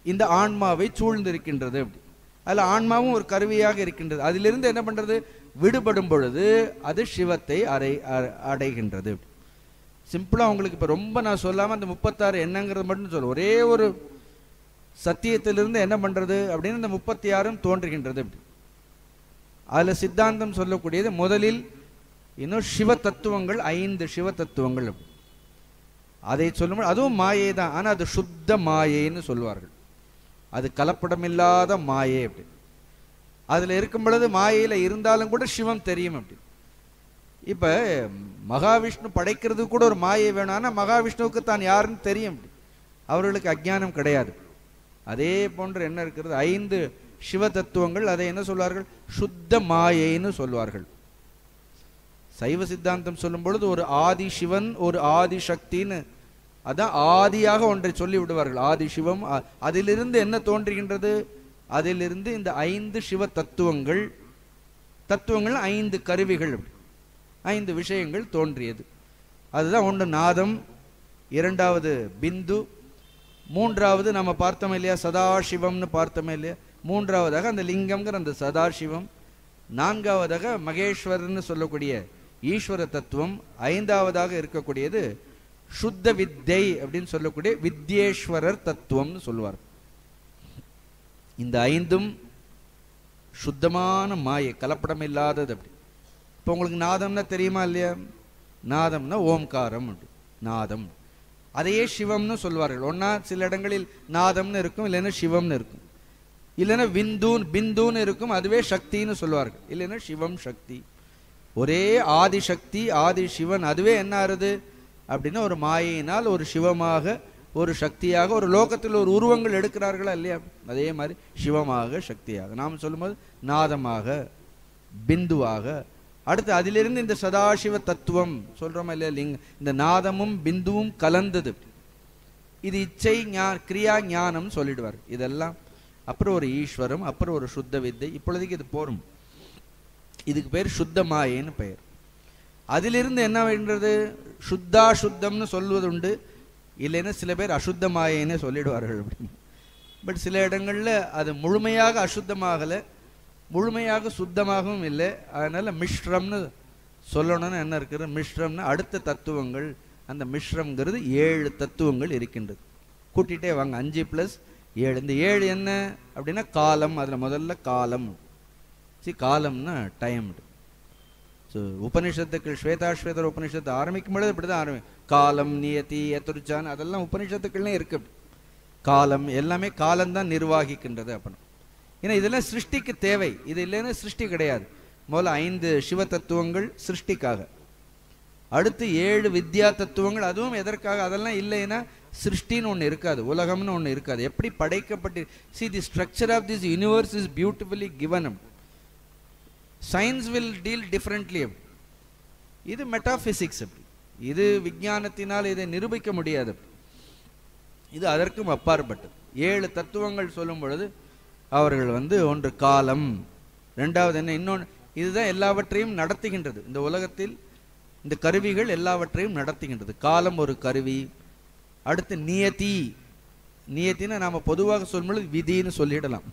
இந்த ஆன்மாவை சூழ்ந்திருக்கின்றது அப்படி. அதில் ஆன்மாவும் ஒரு கருவியாக இருக்கின்றது. அதிலிருந்து என்ன பண்ணுறது? விடுபடும் பொழுது அது சிவத்தை அடைகின்றது. சிம்பிளாக உங்களுக்கு இப்போ ரொம்ப நான் சொல்லாமல் அந்த 36 என்னங்கிறது மட்டும் சொல்ல, ஒரே ஒரு சத்தியத்திலிருந்து என்ன பண்ணுறது அப்படின்னு இந்த 36 தோன்றுகின்றது அப்படி. அதில் சித்தாந்தம் சொல்லக்கூடியது முதலில் இன்னும் சிவ தத்துவங்கள், 5 சிவ தத்துவங்கள் அப்படி. அதை சொல்லும்போது அதுவும் மாயை தான், ஆனால் அது சுத்த மாயைன்னு சொல்லுவார்கள். அது கலப்படமில்லாத மாயை அப்படி. அதில் இருக்கும் பொழுது மாயையில் இருந்தாலும் கூட சிவம் தெரியும் அப்படி. இப்போ மகாவிஷ்ணு படைக்கிறது கூட ஒரு மாயை வேணும், ஆனால் மகாவிஷ்ணுவுக்கு தான் யாருன்னு தெரியும் அப்படி. அவர்களுக்கு அஜ்ஞானம் கிடையாது. அதே போன்று என்ன இருக்கிறது? 5 சிவ தத்துவங்கள் அதை என்ன சொல்வார்கள்? சுத்த மாயைன்னு சொல்வார்கள். சைவ சித்தாந்தம் சொல்லும் பொழுது ஒரு ஆதி சிவன், ஒரு ஆதி சக்தின்னு, அதான் ஆதியாக ஒன்றை சொல்லி விடுவார்கள். ஆதி சிவம், அதிலிருந்து என்ன தோன்றுகின்றது? அதிலிருந்து இந்த 5 சிவ தத்துவங்கள், தத்துவங்கள் 5 கருவிகள், 5 விஷயங்கள் தோன்றியது. அதுதான் ஒன்று நாதம், இரண்டாவது பிந்து, மூன்றாவது நம்ம பார்த்தோம் இல்லையா சதாசிவம்னு பார்த்தோமே இல்லையா, மூன்றாவதாக அந்த லிங்கம்ங்கிற அந்த சதாசிவம், நான்காவதாக மகேஸ்வரன்னு சொல்லக்கூடிய ஈஸ்வர தத்துவம், ஐந்தாவதாக இருக்கக்கூடியது சுத்த வித்தை அப்படின்னு சொல்லக்கூடிய வித்யேஸ்வரர் தத்துவம்னு சொல்லுவார். இந்த 5ம் சுத்தமான மாயை, கலப்படம் இல்லாதது. அப்படி இப்போ உங்களுக்கு நாதம்னா தெரியுமா இல்லையா? நாதம்னா ஓம்காரம், அப்படி நாதம். அதையே சிவம்னு சொல்வார்கள். ஒன்னா சில இடங்களில் நாதம்னு இருக்கும், இல்லைன்னா சிவம்னு இருக்கும், இல்லைன்னா பிந்துன்னு இருக்கும், அதுவே சக்தின்னு சொல்வார்கள், இல்லைன்னா சிவம் சக்தி. ஒரே ஆதி சக்தி, ஆதி சிவன், அதுவே என்ன ஆறுது அப்படின்னா ஒரு மாயினால் ஒரு சிவமாக, ஒரு சக்தியாக, ஒரு லோகத்தில் ஒரு உருவங்கள் எடுக்கிறார்களா இல்லையா? அதே மாதிரி சிவமாக, சக்தியாக, நாம் சொல்லும்போது நாதமாக, பிந்துவாக. அடுத்து அதிலிருந்து இந்த சதாசிவ தத்துவம் சொல்றோமா இல்லையா? இந்த நாதமும் பிந்துவும் கலந்தது. இது இச்சை கிரியா ஞானம் சொல்லிடுவார். இதெல்லாம் அப்புறம் ஒரு ஈஸ்வரம், அப்புறம் ஒரு சுத்த வித்தை. இப்பொழுதுக்கு இது போரும். இதுக்கு பேர் சுத்த மாயைன்னு பெயர். அதிலிருந்து என்ன வேண்டது? சுத்தா சுத்தம்னு சொல்வது உண்டு, இல்லைன்னா சில பேர் அசுத்த மாயைன்னு சொல்லிடுவார்கள். பட் சில இடங்கள்ல அது முழுமையாக அசுத்தமாகலை, முழுமையாக சுத்தமாகவும் இல்லை. அதனால மிஸ்ரம்னு சொல்லணும்னு என்ன இருக்குது? மிஸ்ரம்னு அடுத்த தத்துவங்கள். அந்த மிஸ்ரம்ங்கிறது 7 தத்துவங்கள் இருக்கின்றது. கூட்டிகிட்டே வாங்க, 5 + 7. இந்த 7 என்ன அப்படின்னா காலம். அதில் முதல்ல காலம். காலம்னா டைம். ஸோ உபனிஷத்துக்கள், ஸ்வேதாஸ்வேதர் உபனிஷத்து ஆரம்பிக்கும் பொழுது இப்படி தான் ஆரம்பிக்கும். காலம், நியதி, எத்துருச்சான், அதெல்லாம் உபனிஷத்துக்கள்னே இருக்கு. காலம் எல்லாமே காலம்தான் நிர்வாகிக்கின்றது. அப்படின்னா ஏன்னா இதெல்லாம் சிருஷ்டிக்கு தேவை. இது இல்லைன்னா சிருஷ்டி கிடையாது. முதல்ல 5 சிவ தத்துவங்கள் சிருஷ்டிக்காக, அடுத்து 7 வித்யா தத்துவங்கள், அதுவும் எதற்காக? அதெல்லாம் இல்லைன்னா சிருஷ்டின்னு ஒன்று இருக்காது, உலகம்னு ஒன்று இருக்காது. எப்படி படைக்கப்பட்டு see the structure of this universe is beautifully given. Science will deal differently. இது மெட்டாபிசிக்ஸ். இது விஞ்ஞானத்தினால் இதை நிரூபிக்க முடியாது. இது அதற்கும் அப்பாற்பட்டது. 7 தத்துவங்கள் சொல்லும் பொழுது அவர்கள் ஒன்று காலம், ரெண்டாவது என்ன, இன்னொன்று இதுதான் எல்லாவற்றையும் நடத்துகின்றது. இந்த உலகத்தில் இந்த கருவிகள் எல்லாவற்றையும் நடத்துகின்றது. காலம் ஒரு கருவி. அடுத்து நியதி. நியத்தின்னு நாம் பொதுவாக சொல்லும்பொழுது விதின்னு சொல்லிடலாம்.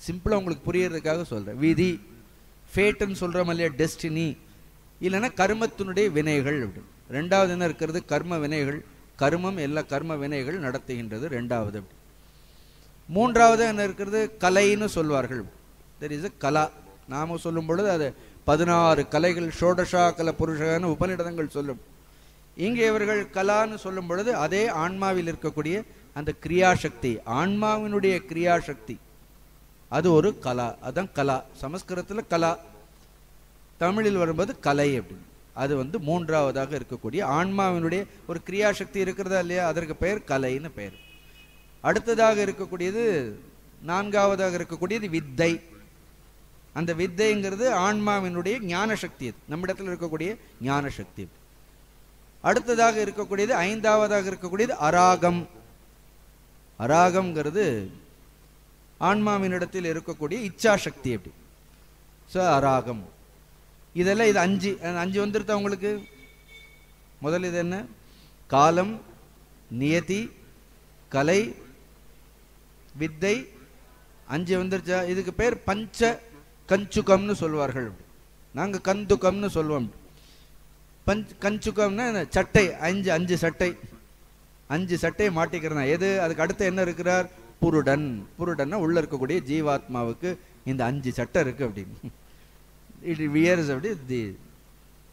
சிம்பிளாக உங்களுக்கு புரியறதுக்காக சொல்கிறேன். விதி, ஃபேட்டுன்னு சொல்கிறோம் இல்லையா, டெஸ்டினி, இல்லைன்னா கர்மத்தினுடைய வினைகள். அப்படி ரெண்டாவது என்ன இருக்கிறது? கர்ம வினைகள். கர்மம், எல்லா கர்ம வினைகள் நடத்துகின்றது ரெண்டாவது. அப்படி மூன்றாவது என்ன இருக்கிறது? கலைன்னு சொல்வார்கள். தெர் இஸ் கலா. நாம சொல்லும் பொழுது அது 16 கலைகள், ஷோடஷா கல புருஷன்னு உபநிடதங்கள் சொல்லும். இங்கே இவர்கள் கலான்னு சொல்லும் பொழுது அதே ஆன்மாவில் இருக்கக்கூடிய அந்த கிரியாசக்தி, ஆன்மாவினுடைய கிரியாசக்தி, அது ஒரு கலா. அதான் கலா. சமஸ்கிருதத்தில் கலா, தமிழில் வரும்போது கலை. அப்படின்னு அது மூன்றாவதாக இருக்கக்கூடிய ஆன்மாவினுடைய ஒரு கிரியாசக்தி இருக்கிறதா இல்லையா, அதற்கு பெயர் கலைன்னு பெயர். அடுத்ததாக இருக்கக்கூடியது, நான்காவதாக இருக்கக்கூடியது வித்தை. அந்த வித்தைங்கிறது ஆன்மாவினுடைய ஞான சக்தி, நம்மிடத்தில் இருக்கக்கூடிய ஞான சக்தி. அடுத்ததாக இருக்கக்கூடியது, ஐந்தாவதாக இருக்கக்கூடியது அராகம். அராகம்ங்கிறது ஆன்மாவினிடத்தில் இருக்கக்கூடிய இச்சா சக்தி. அப்படி ஸோ அராகம். இதெல்லாம் இது 5 வந்துருத்தா உங்களுக்கு? முதல் இது என்ன? காலம், நியதி, கலை, வித்தை. 5 வந்துருச்சா? இதுக்கு பேர் பஞ்ச கஞ்சுகம்னு சொல்வார்கள். நாங்கள் கந்துக்கம்னு சொல்லுவோம். கஞ்சுகம்னா சட்டை. 5 சட்டை. 5 சட்டையை மாட்டிக்கிறதா எது? அதுக்கு அடுத்து என்ன இருக்கிறார்? புருடன். புருடன்னா உள்ள இருக்கக்கூடிய ஜீவாத்மாவுக்கு இந்த 5 சட்டை இருக்கு. அப்படின்னு இட் வியர்ஸ். அப்படி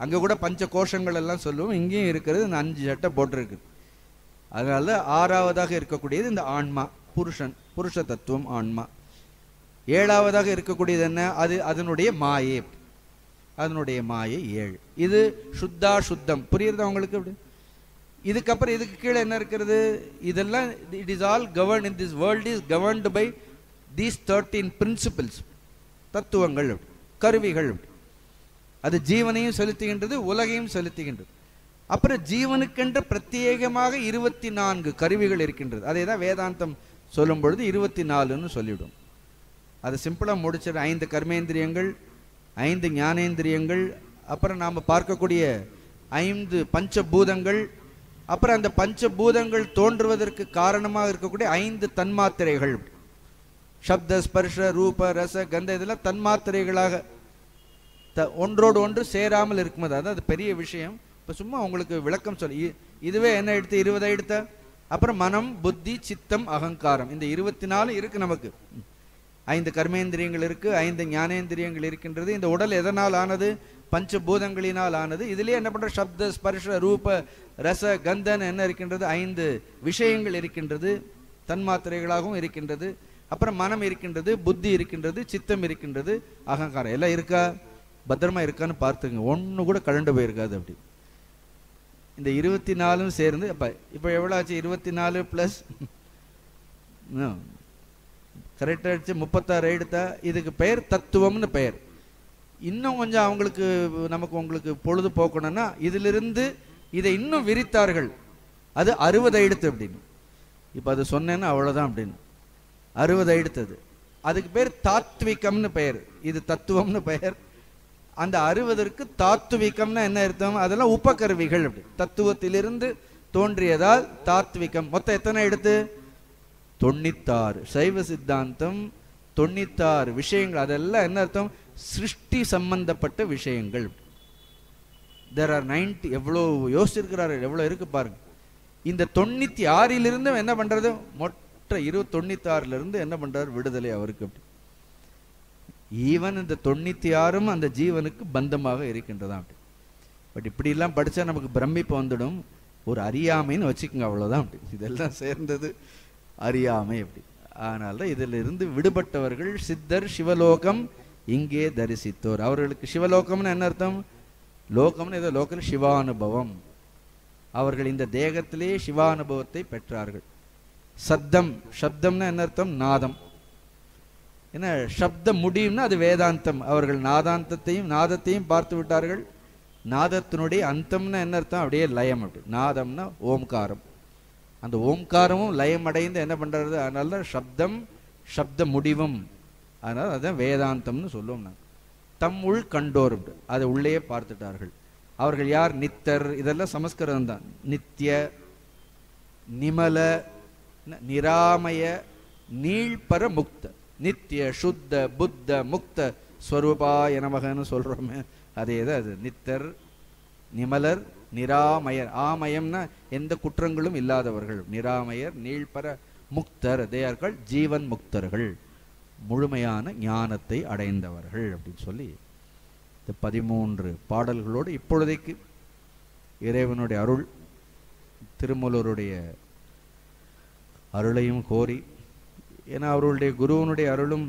அங்கே கூட பஞ்ச கோஷங்கள் எல்லாம் சொல்லுவோம். இங்கேயும் இருக்கிறது இந்த 5 சட்டை போட்டிருக்கு. அதனால ஆறாவதாக இருக்கக்கூடியது இந்த ஆன்மா, புருஷன், புருஷ தத்துவம் ஆன்மா. ஏழாவதாக இருக்கக்கூடியது என்ன? அது அதனுடைய மாயை. அதனுடைய மாயை 7. இது சுத்தா சுத்தம். புரியுறதா உங்களுக்கு? அப்படி இதுக்கப்புறம் இதுக்கு கீழே என்ன இருக்கிறது? இதெல்லாம் it is all govern in this world is governed by these 13 principles, தத்துவங்கள், கருவிகள். அது ஜீவனையும் செலுத்துகின்றது, உலகையும் செலுத்துகின்றது. அப்புறம் ஜீவனுக்கென்று பிரத்யேகமாக 24 கருவிகள் இருக்கின்றது. அதே தான் வேதாந்தம் சொல்லும் பொழுது 24ன்னு சொல்லிவிடும். அது சிம்பிளாக முடிச்சிட 5 கர்மேந்திரியங்கள், 5 ஞானேந்திரியங்கள், அப்புறம் நாம் பார்க்கக்கூடிய 5 பஞ்சபூதங்கள், அப்புறம் அந்த பஞ்சபூதங்கள் தோன்றுவதற்கு காரணமாக இருக்கக்கூடிய 5 தன்மாத்திரைகள், சப்த ஸ்பர்ஷ ரூப ரச கந்த, இதெல்லாம் தன்மாத்திரைகளாக ஒன்றோடு ஒன்று சேராமல் இருக்கும்போது, அதாவது பெரிய விஷயம். இப்போ சும்மா உங்களுக்கு விளக்கம் சொல்லி, இதுவே என்ன எடுத்து 20 எடுத்த, அப்புறம் மனம் புத்தி சித்தம் அகங்காரம், இந்த 24 இருக்கு நமக்கு. 5 கர்மேந்திரியங்கள் இருக்கு, 5 ஞானேந்திரியங்கள் இருக்கின்றது. இந்த உடல் எதனால் ஆனது? பஞ்சபூதங்களினால் ஆனது. இதுலேயே என்ன பண்ற, சப்த ஸ்பர்ஷ ரூப ரச கந்தன் என்ன இருக்கின்றது? 5 விஷயங்கள் இருக்கின்றது, தன்மாத்திரைகளாகவும் இருக்கின்றது. அப்புறம் மனம் இருக்கின்றது, புத்தி இருக்கின்றது, சித்தம் இருக்கின்றது, அகங்காரம் எல்லாம் இருக்கா? பத்திரமா இருக்கான்னு பார்த்துங்க, ஒன்று கூட கலண்டு போயிருக்காது. அப்படி இந்த 24 சேர்ந்து இப்போ எவ்வளோ ஆச்சு? 24 ப்ளஸ் கரெக்டாக ஆச்சு 36 எடுத்தா. இதுக்கு பெயர் தத்துவம்னு பெயர். இன்னும் கொஞ்சம் அவங்களுக்கு உங்களுக்கு பொழுது போக்கணும்னா இதிலிருந்து இதை இன்னும் விரித்தார்கள். அது 60 எடுத்து அப்படின்னு. இப்போ அது சொன்னேன்னா அவ்வளோதான் அப்படின்னு. 60 எடுத்தது. அதுக்கு பேர் தாத்விகம்னு பெயர். இது தத்துவம்னு பெயர். அந்த 60ற்கு தாத்விகம்னா என்ன அர்த்தம்? அதெல்லாம் உபகருவிகள். அப்படி தத்துவத்திலிருந்து தோன்றியதால் தாத்விகம். மொத்தம் எத்தனை எடுத்து? 96. சைவ சித்தாந்தம் 96 விஷயங்கள். அதெல்லாம் என்ன அர்த்தம்? சிருஷ்டி சம்பந்தப்பட்ட விஷயங்கள். there are 90. எவ்வளோ யோசிச்சிருக்கிறாரு, எவ்வளோ இருக்கு பாருங்க. இந்த 96லிருந்து என்ன பண்றது? மொத்த 96லிருந்து என்ன பண்றாரு? விடுதலை அவருக்கு. அப்படி ஈவன் இந்த 96ம் அந்த ஜீவனுக்கு பந்தமாக இருக்கின்றதான். அப்படி பட் இப்படிலாம் படித்தா நமக்கு பிரமிப்பு வந்துடும். ஒரு அறியாமைன்னு வச்சுக்கோங்க, அவ்வளோதான். அப்படி இதெல்லாம் சேர்ந்தது அறியாமை. அப்படி அதனால்தான் இதிலிருந்து விடுபட்டவர்கள் சித்தர் சிவலோகம் இங்கே தரிசித்தோர். அவர்களுக்கு சிவலோகம்னு என்ன அர்த்தம்? லோகம்னு ஏதோ லோகம், சிவானுபவம். அவர்கள் இந்த தேகத்திலே சிவானுபவத்தை பெற்றார்கள். சப்தம், சப்தம்னா என்ன அர்த்தம்? நாதம். என்ன சப்தம் முடியும்னா அது வேதாந்தம். அவர்கள் நாதத்தையும் பார்த்து விட்டார்கள். நாதத்தினுடைய அந்தம்னா என்ன அர்த்தம்? அப்படியே லயம். அப்படி நாதம்னா ஓம்காரம். அந்த ஓம்காரமும் லயம் அடைந்து என்ன பண்றது? அதனால சப்தம், சப்த முடிவும். அதனால அதுதான் வேதாந்தம்னு சொல்லுவோம். நாங்கள் தம் உள் கண்டோர், அதை உள்ளே பார்த்துட்டார்கள். அவர்கள் யார்? நித்தர். இதெல்லாம் சமஸ்கிருதம் தான். நித்திய, நிமல, நிராமய, நீழ்பர முக்த. நித்திய சுத்த புத்த முக்த ஸ்வரூபாய நமகன்னு சொல்றோமே, அதே தான் அது. நித்தர், நிமலர், நிராமயர். ஆமயம்னா எந்த குற்றங்களும் இல்லாதவர்கள். நிராமயர், நீழ்பர முக்தர், தேயர்கள் ஜீவன் முக்தர்கள், முழுமையான ஞானத்தை அடைந்தவர்கள் அப்படின்னு சொல்லி இந்த 13 பாடல்களோடு இப்பொழுதைக்கு இறைவனுடைய அருள், திருமூலருடைய அருளையும் கோரி, ஏன்னா அவர்களுடைய குருவனுடைய அருளும்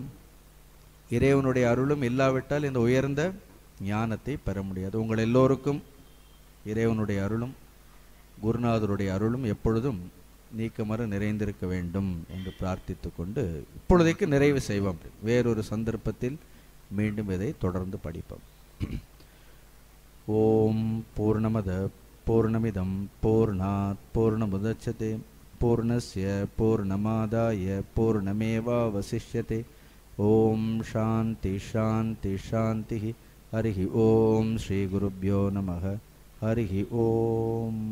இறைவனுடைய அருளும் இல்லாவிட்டால் இந்த உயர்ந்த ஞானத்தை பெற முடியாது. உங்கள் எல்லோருக்கும் இறைவனுடைய அருளும் குருநாதருடைய அருளும் எப்பொழுதும் நீக்கமர நிறைந்திருக்க வேண்டும் என்று பிரார்த்தித்து கொண்டு இப்பொழுதைக்கு நிறைவு செய்வோம். வேறொரு சந்தர்ப்பத்தில் மீண்டும் இதை தொடர்ந்து படிப்போம். ஓம் பூர்ணமத பூர்ணமிதம் பூர்ணாத் பூர்ணமுதச்யதே பூர்ணஸ்ய பூர்ணமாதாய பூர்ணமேவாவசிஷ்யதே. ஓம் சாந்தி சாந்தி சாந்தி. ஹரிஹி ஓம். ஸ்ரீ குருப்யோ நமः. ஹரிஹி ஓம்.